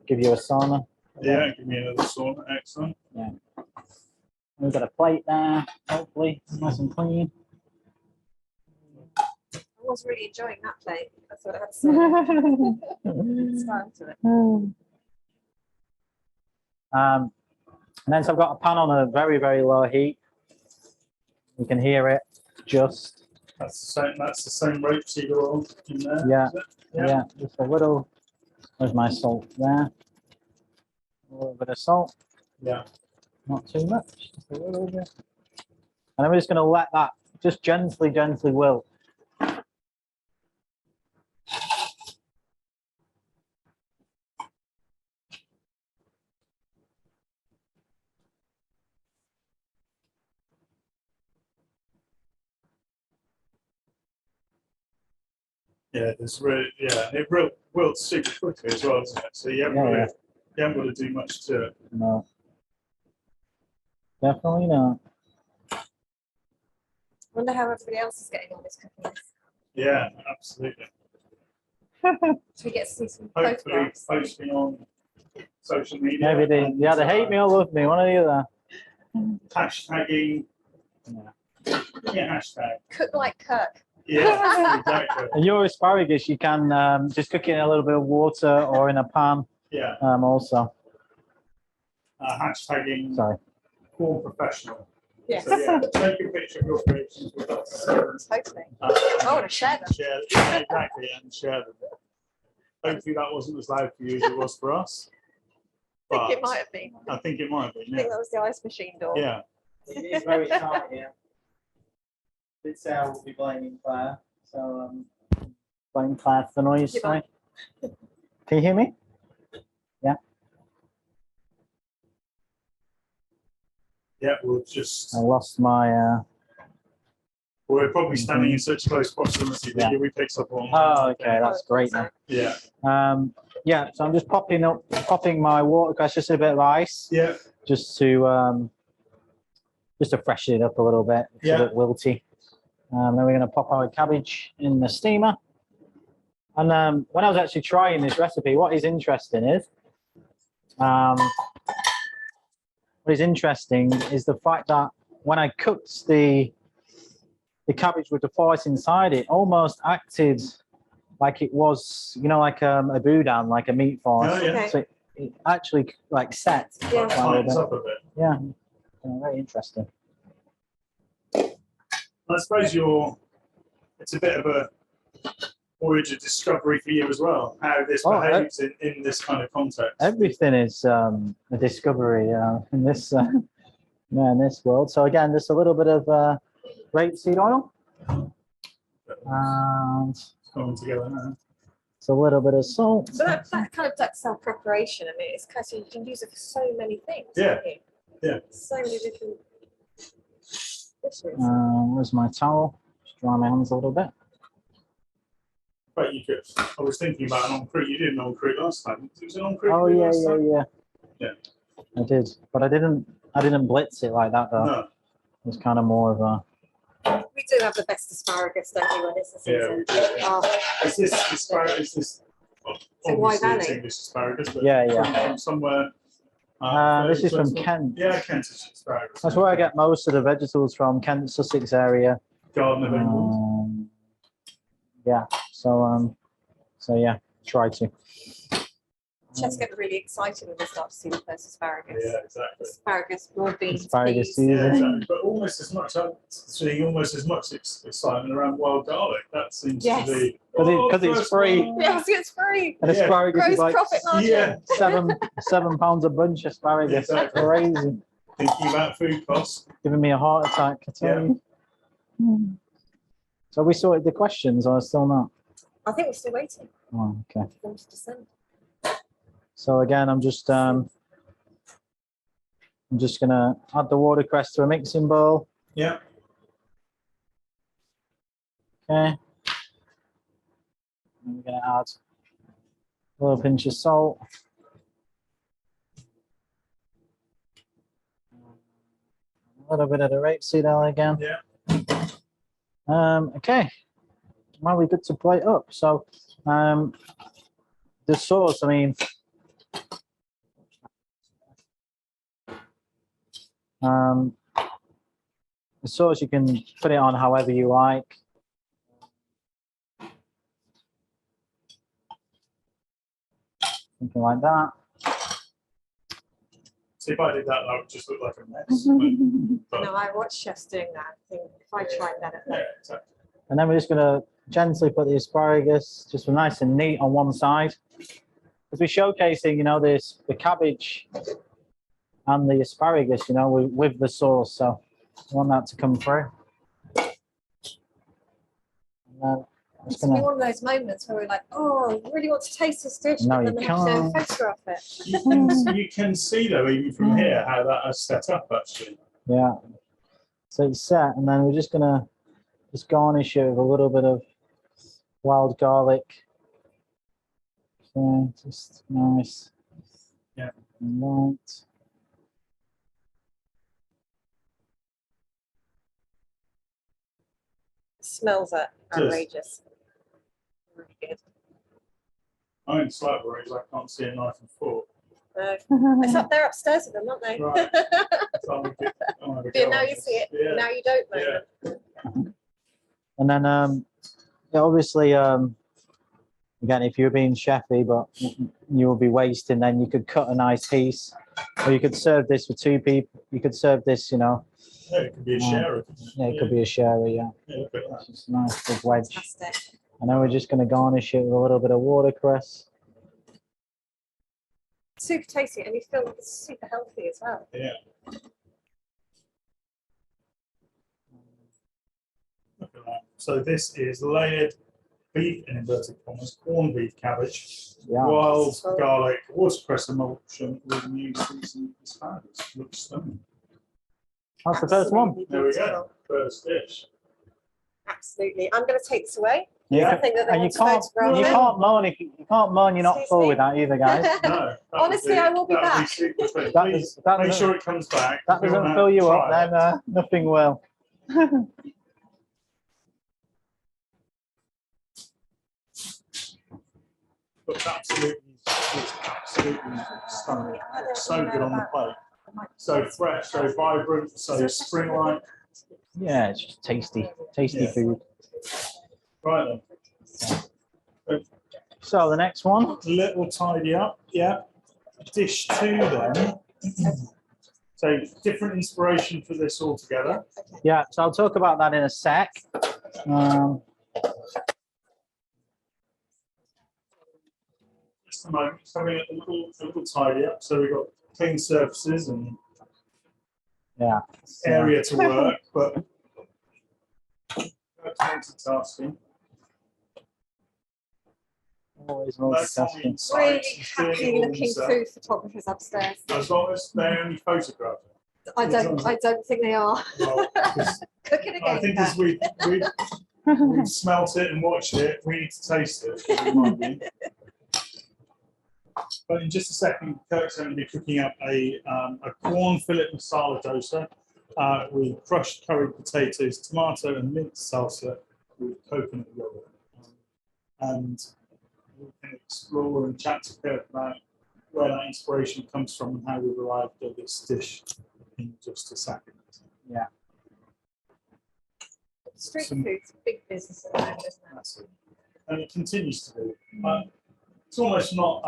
give you a sauna. Yeah, give me another sauna. Excellent. Yeah. We've got a plate there, hopefully, nice and clean. I was really enjoying that plate. That's what I had to say. It's fun to it. And then so I've got a pan on a very, very low heat. You can hear it just. That's the same rapeseed oil in there. Yeah. Is it? Yeah, just a little. There's my salt there. A little bit of salt. Yeah. Not too much, just a little bit. And I'm just going to let that just gently wilt. Yeah, it wilts super quickly as well, doesn't it? So you haven't got to do much to it. No. Definitely not. Wonder how everybody else is getting on this cooking. Yeah, absolutely. Should we get to see some Hopefully photographs? posting on social media. Maybe they hate me or love me, one or the other. Hashtagging. Yeah. Hashtag. Cook like Kirk. Yeah, exactly. And your asparagus, you can just cook it in a little bit of water or in a pan. Yeah. Also. Hashtagging Sorry. Quorn Professional. Yes. So yeah, take a picture of your creations with us. Totally. I want to share them. Yeah, exactly, and share them. Hopefully that wasn't as loud for you as it was for us. I think it But might have been. I think it might have been. I think that was the ice machine door. Yeah. It is very tight here. Did say I will be blaming Claire, so blame Claire for the noise. Goodbye. Can you hear me? Yeah. Yeah, we'll just. I lost my. We're probably standing in such close proximity that we picked up on. Oh, okay, that's great. Then. Yeah. Yeah. So I'm just popping my watercress, just a bit of ice. Yeah. Just to freshen it up a little bit. It's a bit wilty. Then we're going to pop our cabbage in the steamer. And when I was actually trying this recipe, what is interesting is the fact that when I cooked the cabbage with the farce inside it, almost acted like it was, like a boudin, like a meat farce. Oh, yeah. Okay. So it actually like set. Yeah. Tightens up a bit. Yeah. Very interesting. I suppose it's a bit of a voyage of discovery for you as well, how this behaves in this kind of context. Everything is a discovery in this in this world. So again, just a little bit of rapeseed oil. And It's coming together now. It's a little bit of salt. So that kind of duck style preparation, I mean, it's kind of, you can use it for so many things. Yeah. Can't you? Yeah. So many different dishes. Where's my towel? Just dry my hands a little bit. But you could. I was thinking about an on-crete. You did an on-crete last time. It was an on-crete. Oh yeah, last time? yeah. I did, but I didn't blitz it like that though. No. It was kind of more of a. We do have the best asparagus, don't we, when it's the Yeah, season? we do. Oh, Is this asparagus? Is this So Wye obviously it's Valley? English asparagus? But Yeah. from somewhere. This is from Kent. Yeah, Kentish asparagus. That's where I get most of the vegetables from, Kent, Sussex area. Garden of England. Yeah. So yeah, try to. chefs get really excited when they start to see the first asparagus. Yeah, exactly. Asparagus, broad beans, Asparagus peas. season. Yeah, exactly. But almost as much, I'm seeing almost as much excitement around wild garlic. That seems Yes. to be Because it's first free. one. Yes, it's free. And Yeah. asparagus Gross is like profit margin. Yeah, £7 a bunch asparagus. Exactly. Crazy. thinking about food costs. Giving me a heart attack, I tell Yeah. you. So we sorted the questions, or still not? I think we're still waiting Oh, okay. for them to send. So again, I'm just gonna add the watercress to a mixing bowl. Yeah. Okay. And we're gonna add a little pinch of salt. A little bit of the rapeseed oil again. Yeah. Okay. Now we're good to plate up. So the sauce, I mean, the sauce, you can put it on however you like. Something like that. See, if I did that, that would just look like a mess. But, No, I watch chefs doing that. I think if I tried that at yeah, home. exactly. And then we're just gonna gently put the asparagus just nice and neat on one side. As we're showcasing, you know, the cabbage and the asparagus, you know, with the sauce. So I want that to come through. And then It's just gonna be gonna, one of those moments where we're like, oh, I really want to taste this dish, No, but then you we have to can't. photograph it. You can see, though, even from here, how that has set up, actually. yeah. So it's set, and then we're just gonna garnish it with a little bit of wild garlic. So just nice. Yeah. And light. Smells outrageous. Really good. I'm in slight worries I can't see a knife and fork. It's up there upstairs with them, aren't they? Right. So I'll have a Yeah, go now on you this. see it. Yeah. Now you don't Yeah. moment. And then, yeah, obviously, again, if you're being chefy, but you will be wasting, then you could cut a nice piece, or you could serve this for two people. You could serve this, you know. Yeah, it could be a sharer. Yeah, it could be a sharer. Yeah, Yeah, look at that. just a nice big wedge. Fantastic. And then we're just going to garnish it with a little bit of watercress. Super tasty, and you feel like it's super healthy as well. Yeah. Look at that. So this is layered beef in inverted commas, corned beef cabbage, Yeah. wild garlic, watercress emulsion with new seasoned asparagus. Looks stunning. That's the first one. Absolutely There we go. beautiful. First dish. Absolutely. I'm going to take this away. Yeah. I think that they And you want to can't, photograph you it. can't moan if you can't moan. You're not Excuse full me? with that either, guys. No. that would Honestly, I will be that would back. super sweet. That Please does- that make doesn't- sure it comes back. That We doesn't wanna fill you up, try it. then nothing will. But it's absolutely stunning. So good on the plate. So fresh, so vibrant, so spring-like. Yeah, it's just tasty Yeah. food. Right then. So the next one. Little tidy up, yeah. Dish two then. So different inspiration for this altogether. Yeah, so I'll talk about that in a sec. Just a moment, just having a little tidy up. So we've got clean surfaces and Yeah. area to work, but multitasking. Always That's on the multitasking. inside. Really He's doing it happy all looking himself. food photographers upstairs. As long as they only photograph it. I don't think they are. Well, 'cause Cooking again. I think as we've smelt it and watched it, we need to taste it. In my opinion. But in just a second, Kirk's going to be cooking up a Quorn fillet masala dosa with crushed curried potatoes, tomato and mint salsa with coconut yogurt. And we can explore and chat to Kirk about where that inspiration comes from and how we've arrived at this dish in just a second. Yeah. Street food's a big business at the moment, isn't it? That's it. And it continues to be. It's almost not.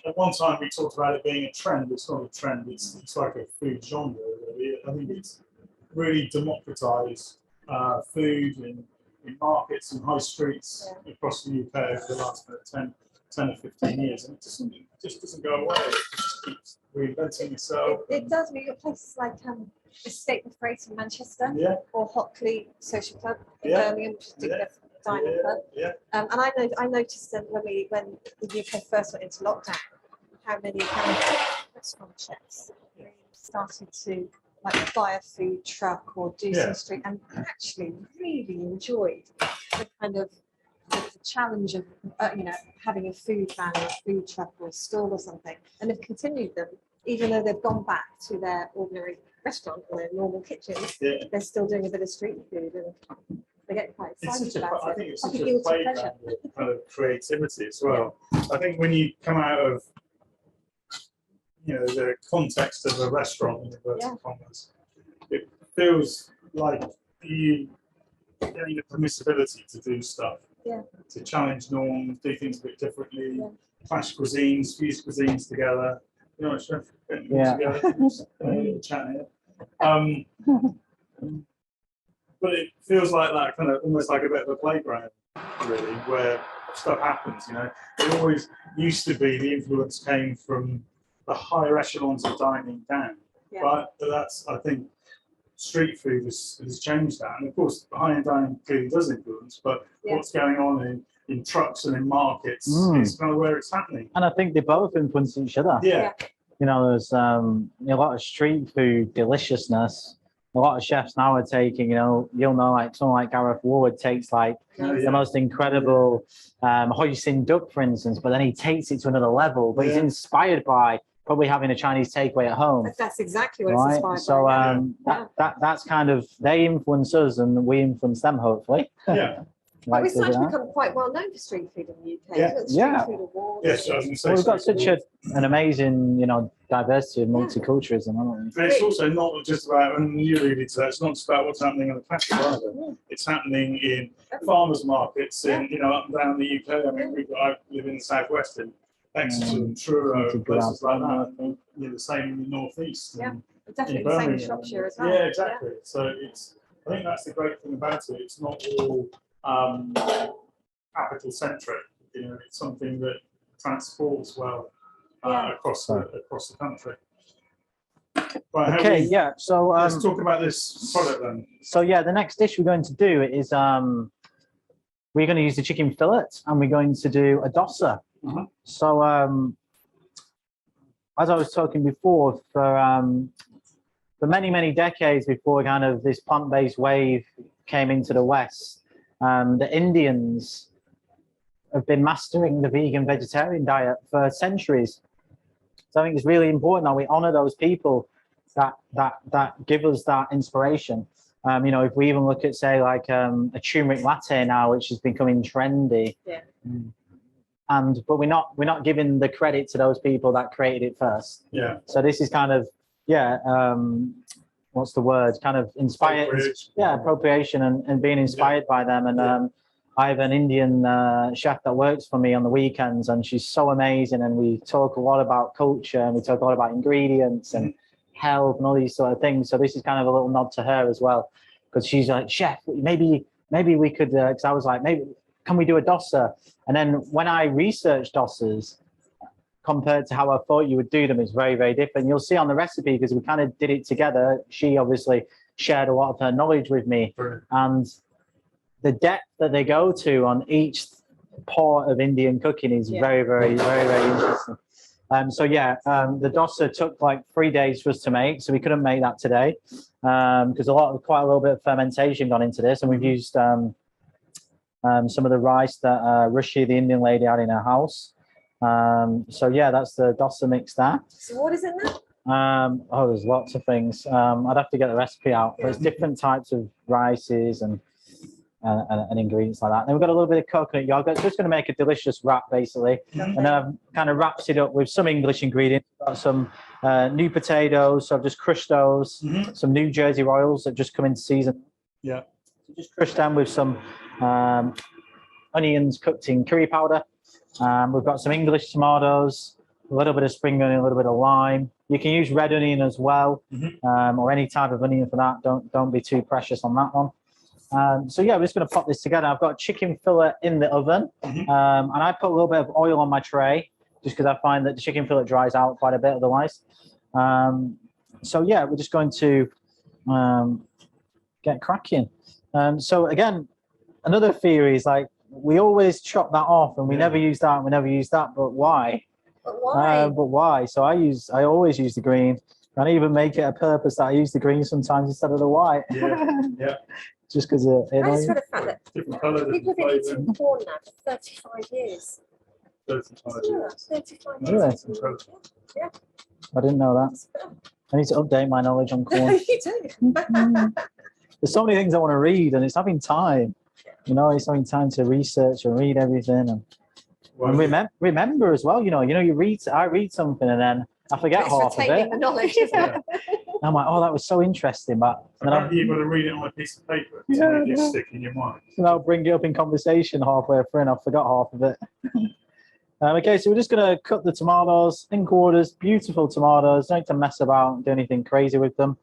At one time, we talked about it being a trend. It's not a trend. It's like a food genre. Really. I think it's really democratized food in markets and high streets across the UK over the last 10 or 15 years, and it just doesn't go away. It just keeps reinventing itself. It does. We've got places like Escape the Freight in Manchester, or Hockley Social Club in Birmingham, which is a particular dining club. And I noticed that when the UK first went into lockdown, how many restaurant chefs started to like buy a food truck or do some street, and actually really enjoyed the kind of the challenge of having a food van or a food truck or a stall or something, and have continued them even though they've gone back to their ordinary restaurant or their normal kitchens. They're still doing a bit of street food, and they get quite excited about it. I think it's Like such a a guilty playground pleasure. of kind of creativity as well. I think when you come out of the context of a restaurant in inverted commas, it feels like you getting the permissibility to do stuff, to challenge norms, do things a bit differently, clash cuisines, fuse cuisines together. You know, chef, getting them together, chatting. But it feels like that kind of almost like a bit of a playground, really, where stuff happens. It always used to be the influence came from the higher echelons of dining down, but that's, I think, street food has changed that. And of course, high-end dining clearly does influence, but what's going on in trucks and in markets is kind of where it's happening. And I think they both influence each other. There's a lot of street food deliciousness. A lot of chefs now are taking, like someone like Gareth Ward takes like the most incredible hoisin duck, for instance, but then he takes it to another level. But he's inspired by probably having a Chinese takeaway at home. That's exactly what it's inspired by. So that's kind of, they influence us and we influence them, hopefully. But we've started to become quite well known for street food in the UK. Street food awards. Yes, I was going to say. We've got such an amazing, diversity of multiculturalism, haven't we? And it's also not just about, and you alluded to that, it's not just about what's happening in the capital either. It's happening in farmers markets, in up and down the UK. I mean, I live in the southwest in Exeter and Truro, places like that. The same in the northeast. Definitely the same in Shropshire as well. Yeah, exactly. So I think that's the great thing about it. It's not all capital centric. It's something that transports well across the country. Right, so let's talk about this product then. So the next dish we're going to do is we're going to use the chicken fillet, and we're going to do a dosa. So as I was talking before, for many decades before kind of this plant-based wave came into the West, the Indians have been mastering the vegan vegetarian diet for centuries. So I think it's really important that we honor those people that give us that inspiration. If we even look at, say, like a turmeric latte now, which is becoming trendy, but we're not giving the credit to those people that created it first. So this is kind of what's the word? Kind of inspired, appropriation and being inspired by them. And I have an Indian chef that works for me on the weekends, and she's so amazing. And we talk a lot about culture, and we talk a lot about ingredients and health and all these sort of things. So this is kind of a little nod to her as well, because she's like, chef, maybe we could, because I was like, maybe can we do a dosa? And then when I researched dosas, compared to how I thought you would do them, is very, very different. You'll see on the recipe, because we kind of did it together. She obviously shared a lot of her knowledge with me. And the depth that they go to on each part of Indian cooking is very, very, very, very interesting. So yeah, the dosa took like 3 days for us to make, so we couldn't make that today because quite a little bit of fermentation gone into this, and we've used some of the rice that Rushi, the Indian lady, had in her house. So yeah, that's the dosa mix there. So what is in there? Oh, there's lots of things. I'd have to get the recipe out. There's different types of rices and ingredients like that. And then we've got a little bit of coconut yogurt. So it's going to make a delicious wrap, basically. And kind of wraps it up with some English ingredients. Got some new potatoes. So I've just crushed those. Some New Jersey Royals that just come into season. Yeah. So just crushed them with some onions cooked in curry powder. We've got some English tomatoes, a little bit of spring onion, a little bit of lime. You can use red onion as well, or any type of onion for that. Don't be too precious on that one. So yeah, we're just going to pop this together. I've got chicken fillet in the oven, and I put a little bit of oil on my tray just because I find that the chicken fillet dries out quite a bit otherwise. So yeah, we're just going to get cracking. So again, another theory is like we always chop that off and we never use that and we never use that, but why? But why? But why? So I always use the green, and I even make it a purpose that I use the green sometimes instead of the white. Yeah. Just because I just read a fact that Different colour, people different have been flavour. eating corn now for 35 years. 35 Yeah, years. 35 Really? years. Incredible. Yeah. I didn't know that. I need to update my knowledge on corn. You do. There's so many things I want to read, and it's having time. You know, it's having time to research and read everything, and remember as well. I read something and then I forget It's half of retaining it. the knowledge, isn't it? I'm like, oh, that was so interesting, but then Apparently you've got to read it on a piece of paper to make it stick in your mind. I'll bring it up in conversation halfway through and I forgot half of it. Okay, so we're just going to cut the tomatoes in quarters, beautiful tomatoes. Don't need to mess about and do anything crazy with them.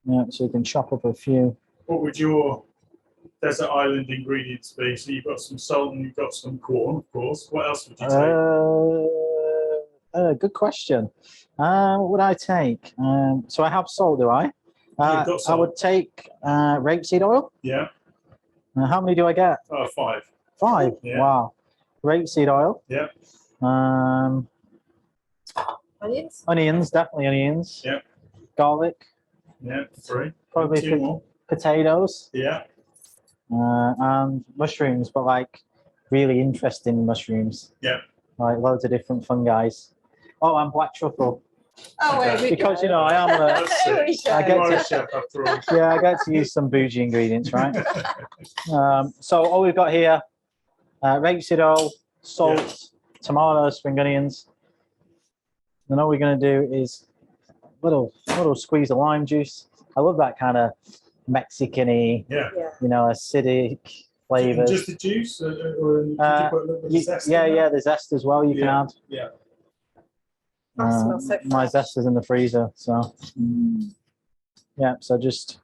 Yeah, so you can chop up a few. What would your desert island ingredients be? So you've got some salt and you've got some corn, of course. What else would you take? Good question. What would I take? So I have salt, do I? You've got salt. I would take rapeseed oil. Yeah. How many do I get? 5. 5. Yeah. Wow. Rapeseed oil. Yeah. Onions? Onions, definitely onions. Yeah. Garlic. Yeah. 3. Probably 2 more. potatoes. Yeah. And mushrooms, but like really interesting mushrooms. Yeah. Like loads of different fungi. Oh, and black truffle. Oh, wait, we Because go. I am There we go. I get You are to- a chef after all. yeah, I get to use some bougie ingredients, right? So all we've got here, rapeseed oil, salt, tomatoes, spring onions. And all we're going to do is a little squeeze of lime juice. I love that kind of Mexican-y, Yeah. Yeah. acidic flavors. Just the juice? Or could you put a little bit of zest in yeah, that? the zest as well you can add. Yeah. That smells so My fresh. zest is in the freezer, so yeah. So just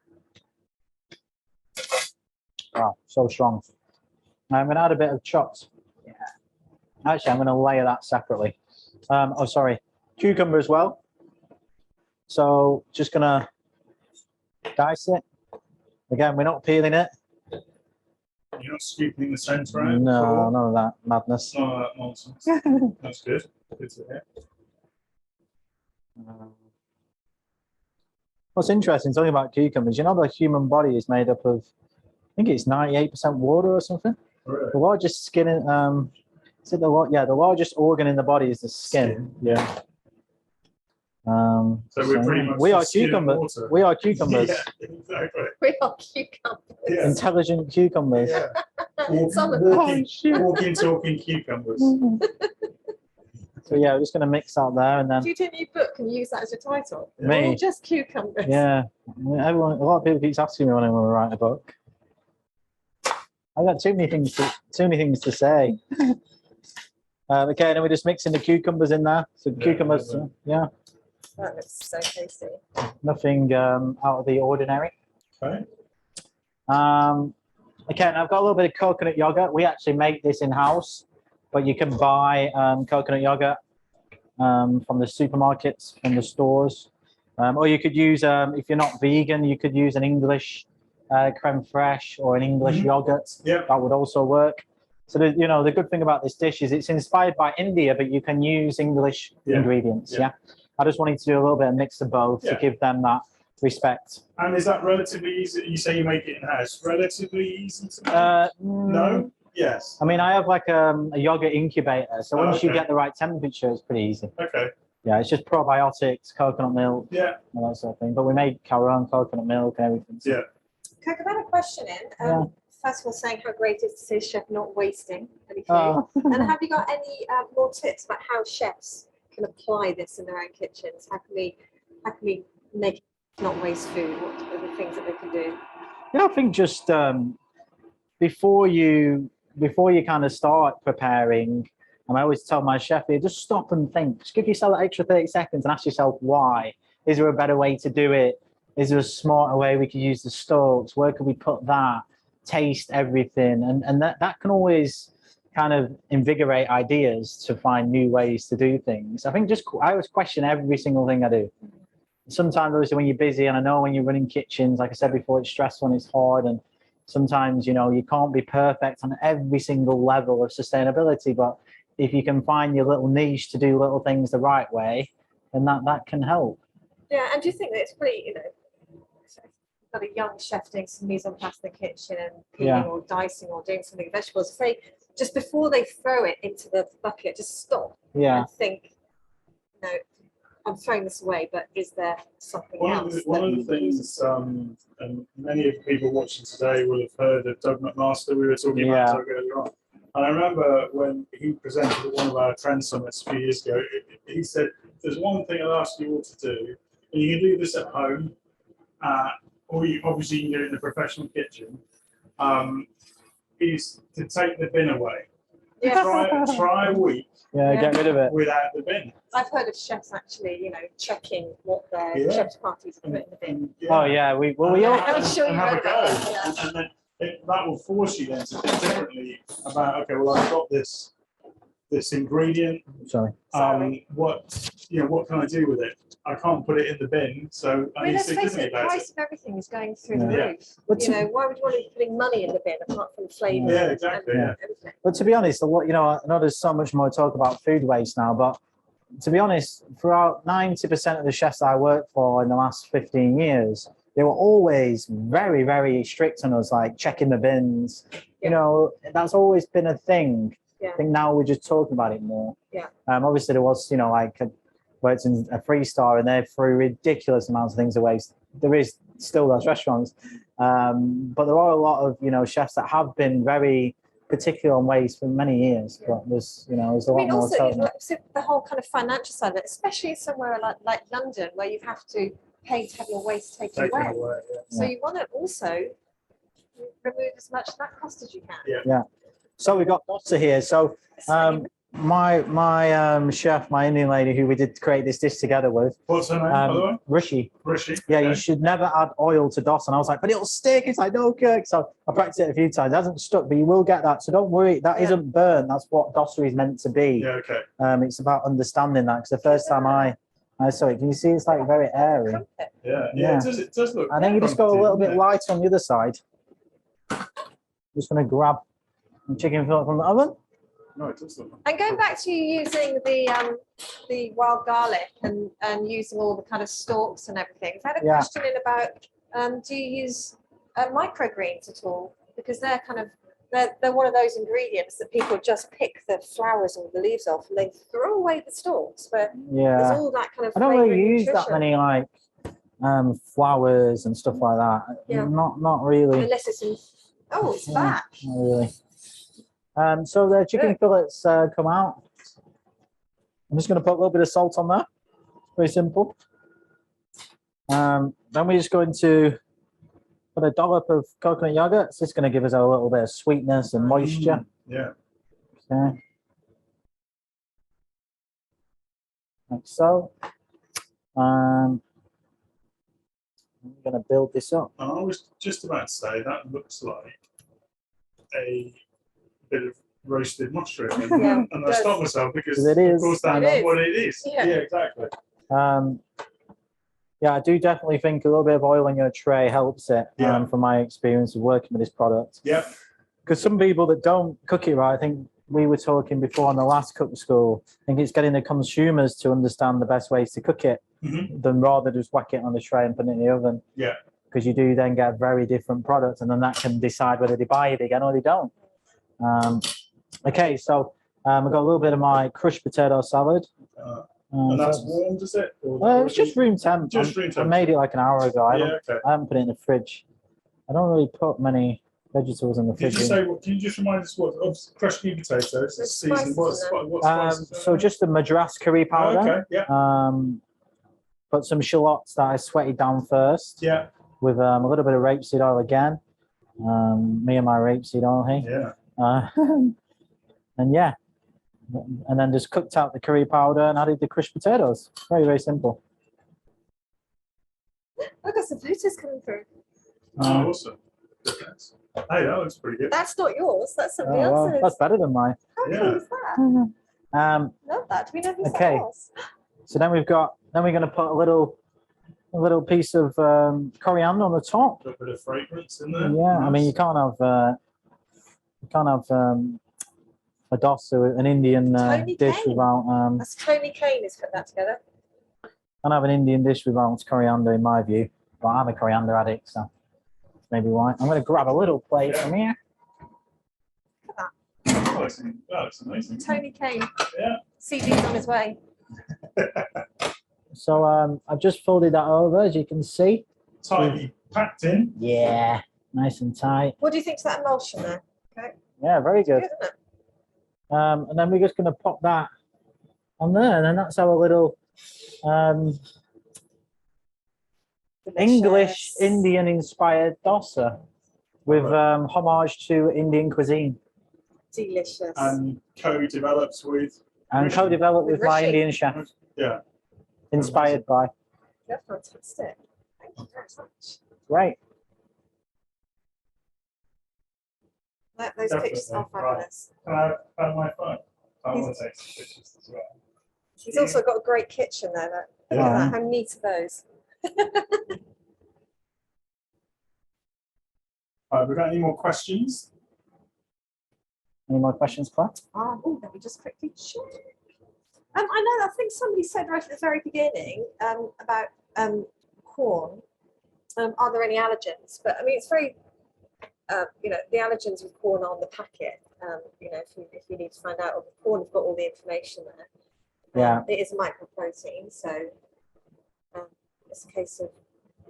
wow, so strong. I'm going to add a bit of chopped. Yeah. Actually, I'm going to layer that separately. Oh, sorry, cucumber as well. So just going to dice it. Again, we're not peeling it. You're not scooping the centre out? No, none of that madness. None of that nonsense. That's good. Good to hear. What's interesting, talking about cucumbers, the human body is made up of, I think it's 98% water or something. Really? The largest skin, is it the largest organ in the body is the skin. Yeah. So we're pretty much we are just skin and cucumbers. water. We are cucumbers. Yeah, exactly. We are cucumbers. Yeah. Intelligent cucumbers. Yeah. Some of them. Walking, talking cucumbers. So yeah, we're just going to mix that there, and then Do you do a new book and use that as your title? Me. Or just cucumbers? yeah, a lot of people keep asking me when I want to write a book. I got too many things to say. Okay, and then we're just mixing the cucumbers in there. So Yeah, cucumbers, yeah. That looks so tasty. Nothing out of the ordinary. Okay. Okay, and I've got a little bit of coconut yogurt. We actually make this in house, but you can buy coconut yogurt from the supermarkets, from the stores, or you could use if you're not vegan, you could use an English creme fraiche or an English yogurt. Yeah. That would also work. So, the good thing about this dish is it's inspired by India, but you can use English ingredients. Yeah. I just wanted to do a little bit of mix of both to give them that respect. And is that relatively easy? You say you make it in-house. Relatively easy to make? No? Yes. I mean, I have like a yogurt incubator. So once you get the right temperature, it's pretty easy. Okay. Yeah, it's just probiotics, coconut milk, all that sort of thing. But we make our own coconut milk and everything. So. Yeah. Kirk, I've had a question in. First of all, saying how great it is to see a chef not wasting any food. And have you got any more tips about how chefs can apply this in their own kitchens? How can we make it not waste food? What are the things that they can do? Yeah, I think just before you kind of start preparing, and I always tell my chef here, just stop and think. Just give yourself an extra 30 seconds and ask yourself why. Is there a better way to do it? Is there a smarter way we could use the stalks? Where could we put that? Taste everything. And that can always kind of invigorate ideas to find new ways to do things. I think I always question every single thing I do. Sometimes, obviously, when you're busy, and I know when you're running kitchens, like I said before, it's stressful and it's hard. And sometimes, you can't be perfect on every single level of sustainability. But if you can find your little niche to do little things the right way, then that can help. Yeah, and do you think that it's pretty, got a young chef doing some mise en place in the kitchen and peeling or dicing or doing something with vegetables, if they just before they throw it into the bucket, just stop and think, I'm throwing this away, but is there something else? One of the things, and many of the people watching today will have heard of Doug McMaster. We were talking about Doug earlier on. And I remember when he presented at one of our trend summits a few years ago, he said, there's one thing I'll ask you all to do, and you can do this at home, or obviously you can do it in a professional kitchen, is to take the bin away. Yeah. Try a week. Yeah, get rid of it. Without the bin. I've heard of chefs actually, checking what their chef's parties have put in the bin. Oh yeah, we all. I'm sure you have a go. And then that will force you then to think differently about, okay, well, I've got this ingredient. Sorry. What can I do with it? I can't put it in the bin, so I need to think the about price it. of everything is going through the roof. But why would you want to be putting money in the bin apart from flavour? Yeah, exactly. Everything? But to be honest, I know there's so much more talk about food waste now, but to be honest, throughout 90% of the chefs I worked for in the last 15 years, they were always very, very strict on us, like checking the bins. That's always been a thing. Yeah. I think now we're just talking about it more. Yeah. Obviously there was, worked in a 3-star and they threw ridiculous amounts of things away. There is still those restaurants. But there are a lot of, chefs that have been very particular on waste for many years. But there's a lot more. Also, the whole kind of financial side of it, especially somewhere like London, where you have to pay to have your waste taken away. So you want to also remove as much of that cost as you can. Yeah. So we've got Dosa here. So my chef, my Indian lady who we did create this dish together with. What's her name, by the way? Rishi. Yeah, okay. You should never add oil to Dosa. And I was like, but it'll stick. It's like, no, Kirk. So I practiced it a few times. It hasn't stuck, but you will get that. So don't worry. That isn't burnt. That's what Dosa is meant to be. Yeah, okay. It's about understanding that. Because the first time I saw it, can you see it's like very airy? Yeah. It does look. And then you just go a little bit lighter on the other side. Just going to grab the chicken fillet from the oven. No, it does look. And going back to you using the wild garlic and using all the kind of stalks and everything, I had a question in about do you use microgreens at all? Because they're one of those ingredients that people just pick the flowers or the leaves off and they throw away the stalks. But there's all that kind of. I don't really use nutrition. that many flowers and stuff like that. Yeah. Not really. Unless it's in. Oh, it's back. Not really. So the chicken fillets come out. I'm just going to put a little bit of salt on there. Very simple. Then we're just going to put a dollop of coconut yogurt. It's just going to give us a little bit of sweetness and moisture. Yeah. Okay. Like so. I'm going to build this up. I was just about to say that looks like a bit of roasted mushroom, and I stopped myself because it is. Of course, that's what it is. Yeah. Exactly. Yeah, I do definitely think a little bit of oil on your tray helps it. Yeah. From my experience of working with this product. Yeah. Because some people that don't cook it right, I think we were talking before on the last cook school, I think it's getting the consumers to understand the best ways to cook it than rather just whack it on the tray and put it in the oven. Yeah. Because you do then get a very different product, and then that can decide whether they buy it again or they don't. Okay, so I've got a little bit of my crushed potato salad. And that's warmed, is it? It's just room temp. Just room temp. I made it like an hour ago. I haven't put it in the fridge. I don't really put many vegetables in the fridge. Can you just remind us what of crushed new potatoes? Season. So just the Madras curry powder. Okay. Yeah. Put some shallots that I sweated down first. Yeah. With a little bit of rapeseed oil again. Me and my rapeseed oil, hey. Yeah. And yeah. And then just cooked out the curry powder and added the crushed potatoes. Very, very simple. I've got some photos coming through. Oh, awesome. Hey, that looks pretty good. That's not yours. That's somebody Well, else's. that's better than mine. How cool is that? Love that. Do we know who's Okay. So then we're going to put a little piece of coriander on the top. A little bit of fragrance in there. Yeah, nice. I mean you can't have a dosa, an Indian dish without. That's Tony Kane who's put that together. Can't have an Indian dish without coriander, in my view. But I'm a coriander addict, so that's maybe why. I'm going to grab a little plate from here. Look at that. That's amazing. Tony Kane. Yeah. CD's on his way. So I've just folded that over, as you can see. Tightly packed in. Yeah, nice and tight. What do you think to that emulsion there? Okay. Yeah, very good. Good, isn't it? And then we're just going to pop that on there, and then that's our little English Indian inspired dosa with homage to Indian cuisine. Delicious. And co-developed with. And co-developed with my Indian chef. Yeah. Inspired by. They're fantastic. Thank you very much. Great. Those pictures are fabulous. Can I have my phone? I want to take some pictures as well. He's also got a great kitchen there. Look at that. How neat are those? Have we got any more questions? Any more questions, Claire? Oh, let me just quickly check. I think somebody said right at the very beginning about corn. Are there any allergens? But I mean, it's very, the allergens with corn are on the packet. If you need to find out, the corn has got all the information there. Yeah. It is a microprotein, so it's a case of,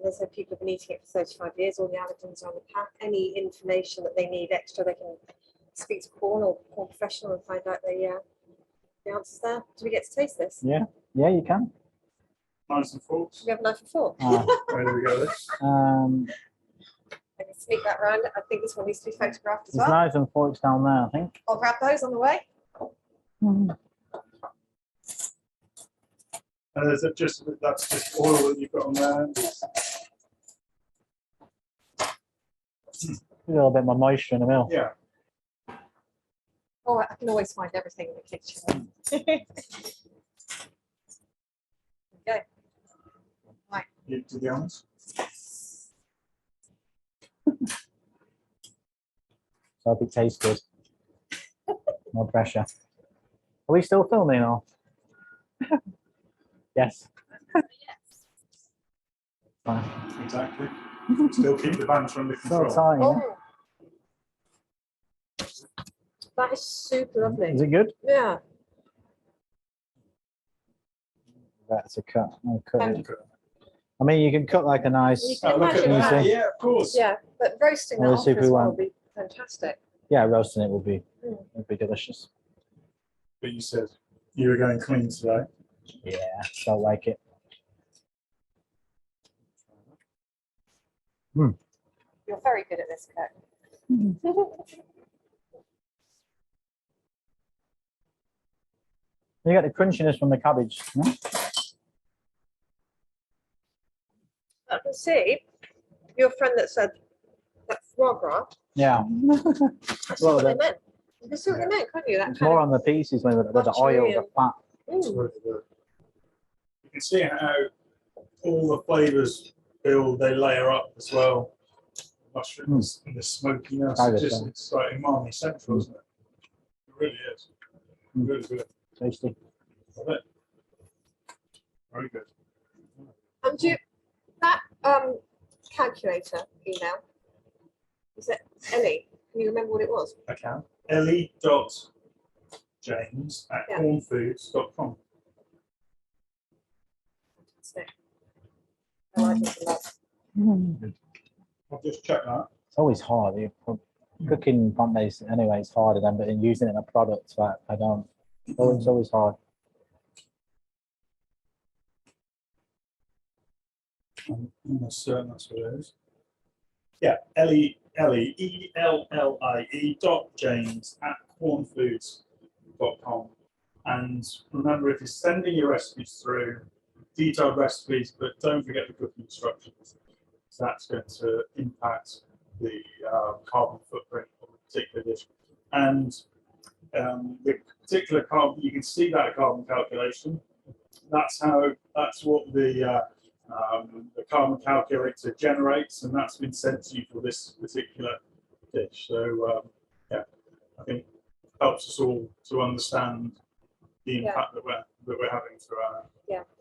as I said, people have been eating it for 35 years. All the allergens are on the pack. Any information that they need extra, they can speak to Quorn or Quorn professional and find out the answers there. Do we get to taste this? Yeah, you can. Knives and forks. Do we have a knife and fork? Where do we go with this? I can sneak that round. I think this one needs to be photographed as There's well. knives and forks down there, I think. I'll grab those on the way. And is it that's just oil that you've got on there? A little bit more moisture in the middle. Yeah. Oh, I can always find everything in the kitchen. Okay. Right. You do the honors. So I hope it tastes good. No pressure. Are we still filming or? Yes. Fine. Exactly. Still keep the banter under Still control. tiny, yeah? Oh, that is super lovely. Is it good? Yeah. That's a cut. I'll cut Thank it. I mean, you can cut like a nice. You can Oh, look at imagine that. that. Yeah, of course. Yeah, but roasting that Or a off as super well one. would be fantastic. Yeah, roasting it would be delicious. But you said you were going clean today. Yeah, felt like it. You're very good at this, Kirk. You get the crunchiness from the cabbage. No? I can see your friend that said that foie gras. Yeah. That's Well, what they the- meant. You can see what they meant, can't you? That It's kind more of, on the pieces with the oil, the fat. Mm. You can see how all the flavours build, they layer up as well. Mushrooms and the smokiness. It's like umami central, isn't it? It really is. Really good. Tasty. Love it. Very good. And that calculator email, is it Ellie? Can you remember what it was? I can. Ellie.james@quornfoods.com. I'll just check that. It's always hard. Cooking plant-based anyway is harder than, but in using it in a product, I don't. It's always hard. I'm almost certain that's what it is. Yeah, Ellie.james@quornfoods.com. And remember, if you're sending your recipes through, detailed recipes, but don't forget the cooking instructions. So that's going to impact the carbon footprint of a particular dish. And the particular carbon, you can see that carbon calculation. That's what the carbon calculator generates, and that's been sent to you for this particular dish. So yeah, I think it helps us all to understand the impact that we're having through our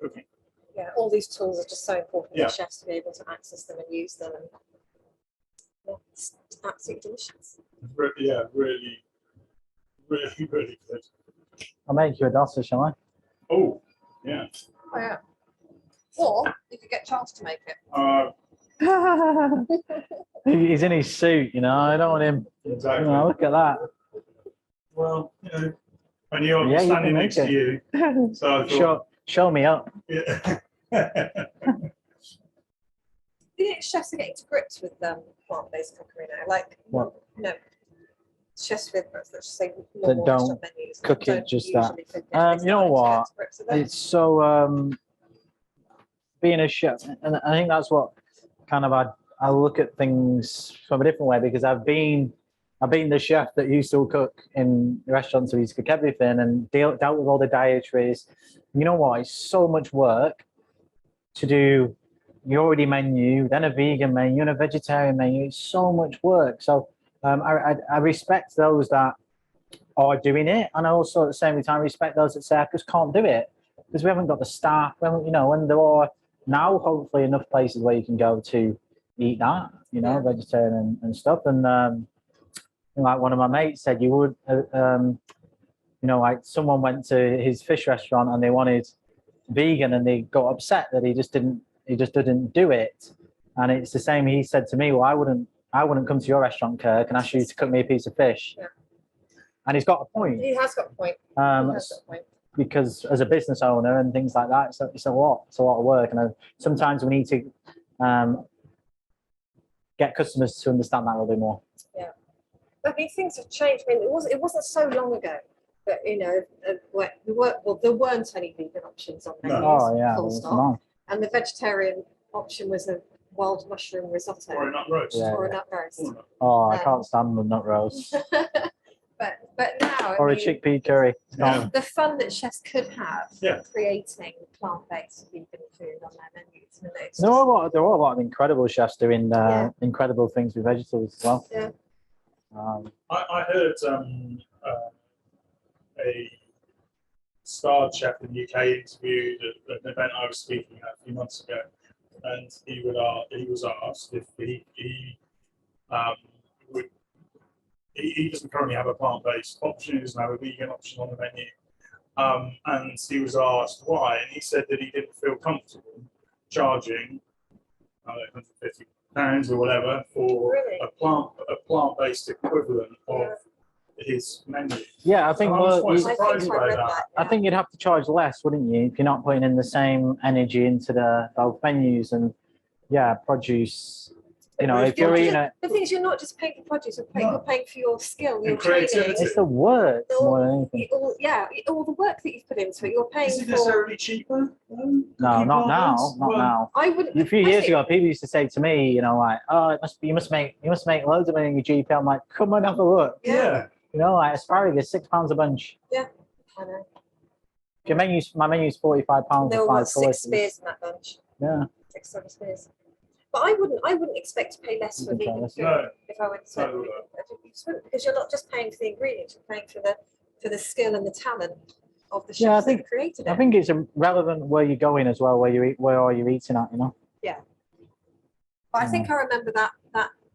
cooking. Yeah, all these tools are just so important for chefs to be able to access them and use them. And it's absolutely delicious. Yeah, really, really, really good. I'll make you a dosa, shall I? Oh, yeah. Oh, yeah. Or you could get Charles to make it. He's in his suit, you know. I don't want him. Exactly. You know, look at that. Well, you know, and you're standing next to you, so I thought, show me up. Yeah. Do you think chefs are getting to grips with plant-based cookery now? Like, what? No, chefs with, let's just say, That don't menus, cook it just that. You know what? It's so being a chef, and I think that's what kind of I look at things from a different way, because I've been the chef that used to cook in restaurants, who used to cook everything and dealt with all the dietaries. You know what? It's so much work to do the already menu, then a vegan menu, and a vegetarian menu. It's so much work. So I respect those that are doing it, and I also at the same time respect those that say I just can't do it because we haven't got the staff. You know, and there are now hopefully enough places where you can go to eat that, you know, vegetarian and stuff. And like one of my mates said, you would, you know, like someone went to his fish restaurant and they wanted vegan, and they got upset that he just didn't do it. And it's the same. He said to me, "Well, I wouldn't come to your restaurant, Kirk, and ask you to cook me a piece of fish." Yeah. And he's got a point. He has got a point. He has got a point. Because as a business owner and things like that, it's a lot of work, and sometimes we need to get customers to understand that a little bit more. Yeah, I mean, things have changed. I mean, it wasn't so long ago that, you know, there weren't any vegan options on menus. Oh yeah, full stop. And the vegetarian option was a wild mushroom risotto or a nut roast. Or a nut roast. Oh, I can't stand the nut roast. But now, or a chickpea curry. Yeah. The fun that chefs could have creating plant-based vegan food on their menus. And there are a lot of incredible chefs doing incredible things with vegetables as well. Yeah. I heard a starred chef in the UK interviewed at an event I was speaking at a few months ago, and he was asked if he doesn't currently have a plant-based option, he doesn't have a vegan option on the menu, and he was asked why, and he said that he didn't feel comfortable charging £150 or whatever for a plant-based equivalent of his menu. Yeah, I think. I was quite surprised by that. I think you'd have to charge less, wouldn't you, if you're not putting in the same energy into both menus and produce. You know, if you're eating it. The thing is, you're not just paying for produce. You're paying for your skill, your creativity. training. It's the work more than anything. All the work that you've put into it. You're paying for. Is it necessarily cheaper? No, not now. Not now. I wouldn't. A few years ago, people used to say to me, you know, like, "Oh, you must make loads of money in your GP." I'm like, "Come on, have a look." Yeah. You know, like asparagus, £6 a bunch. Yeah, I know. My menu's £45 There for were 5 6 courses. spears in that bunch. Yeah. £6 But I wouldn't expect to pay less for You can try vegan this. food No. if I went to No, a no. vegan. You just wouldn't, because you're not just paying for the ingredients, you're paying for the skill and the talent of the chefs Yeah, I that think- created it. I think it's relevant where you're going as well, where are you eating at, you know? But I think I remember that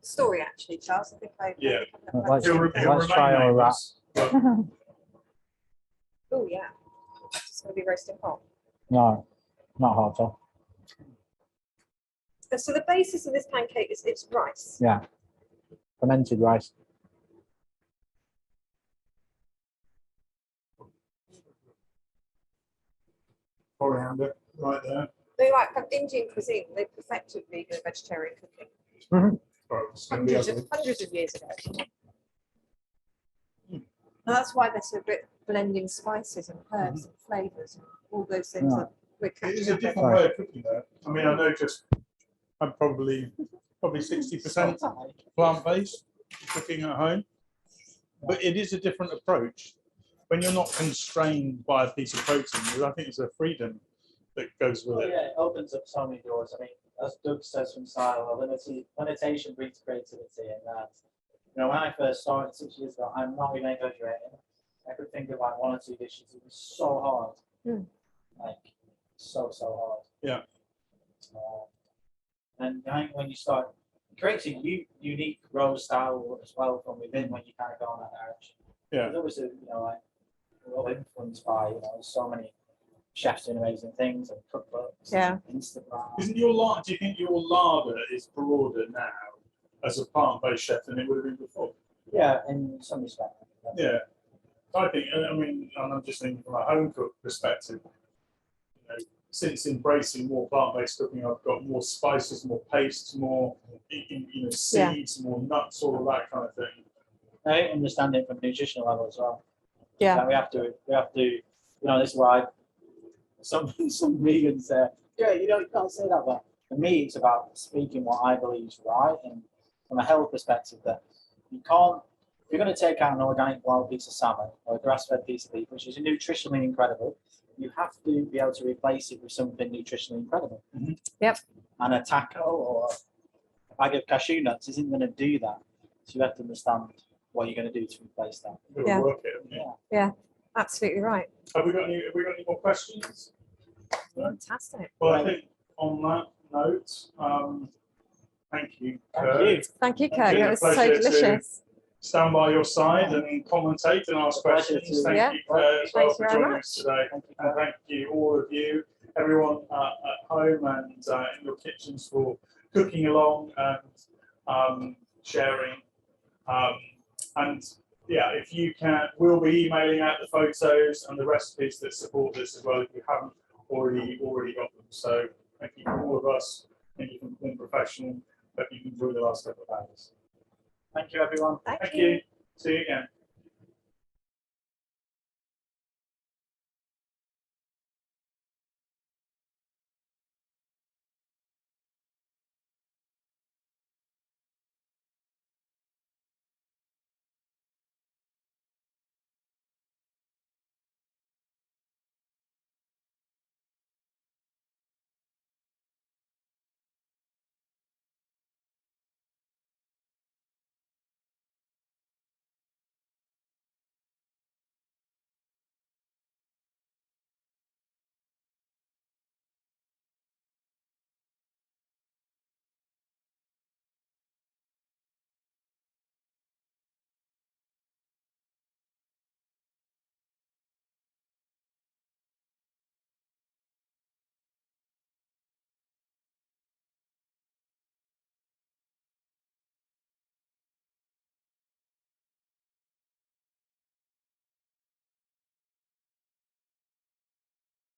story actually, Charles. I think I. Yeah. Let's- He'll let's try remain our wrap. nameless, but Oh yeah, it's going to be roasting hot. No, not hot at all. So the basis of this pancake is it's rice. Yeah. Fermented rice. coriander right there. They like have Indian cuisine. They perfected vegan and vegetarian cooking Right, it's gonna be ugly. hundreds of years ago. And that's why they're so good at blending spices and herbs and flavors and all those things Yeah. that we're It is catching a up different way of cooking though. I mean, I know just I'm probably 60% plant-based cooking at home, but it is a different approach. When you're not constrained by a piece of protein, I think it's a freedom that goes with it. Yeah, it opens up so many doors. I mean, as Doug says from Silo, limitation breeds creativity, and that. You know, when I first started 6 years ago, I'm not even exaggerating. I could think of like 1 or 2 dishes. It was so hard, like so hard. Yeah. And I think when you start creating unique roast style as well from within, when you kind of go in that direction. Yeah. There's always like we're all influenced by so many chefs doing amazing things and cookbooks. Yeah. And Instagram. Isn't your larder? Do you think your larder is broader now as a plant-based chef than it would have been before? Yeah, in some respect. Yeah, I think. I mean, and I'm just thinking from a home cook perspective. You know, since embracing more plant-based cooking, I've got more spices, more pastes, more seeds, more nuts, all of that kind of thing. I understand it from a nutritional level as well. Yeah. That we have to, this is why some vegans say, yeah, you can't say that, but for me, it's about speaking what I believe is right, and from a health perspective, that you can't, if you're going to take out an organic wild piece of salmon or a grass-fed piece of beef, which is nutritionally incredible, you have to be able to replace it with something nutritionally incredible. Mm-hmm. Yep. And a taco or a bag of cashew nuts isn't going to do that. So you have to understand what you're going to do to replace that. You've got to work it, haven't you? Yeah, absolutely right. Have we got any more questions? No? Fantastic. Well, I think on that note, thank you. Thank you. Thank you, It's Kirk. been It a was so pleasure to delicious. Stand by your side and commentate and ask Pleasure questions. to- Thank Yeah. you, Claire, as well, Thank you for very joining much. us today. And thank you, all of you, everyone at home and in your kitchens for cooking along and sharing. And yeah, if you can, we'll be emailing out the photos and the recipes that support this as well if you haven't already got them. So thank you from all of us. Thank you from the professional. Hope you enjoyed the last couple of hours. Thank you, everyone. Thank Thank you. you. See you again.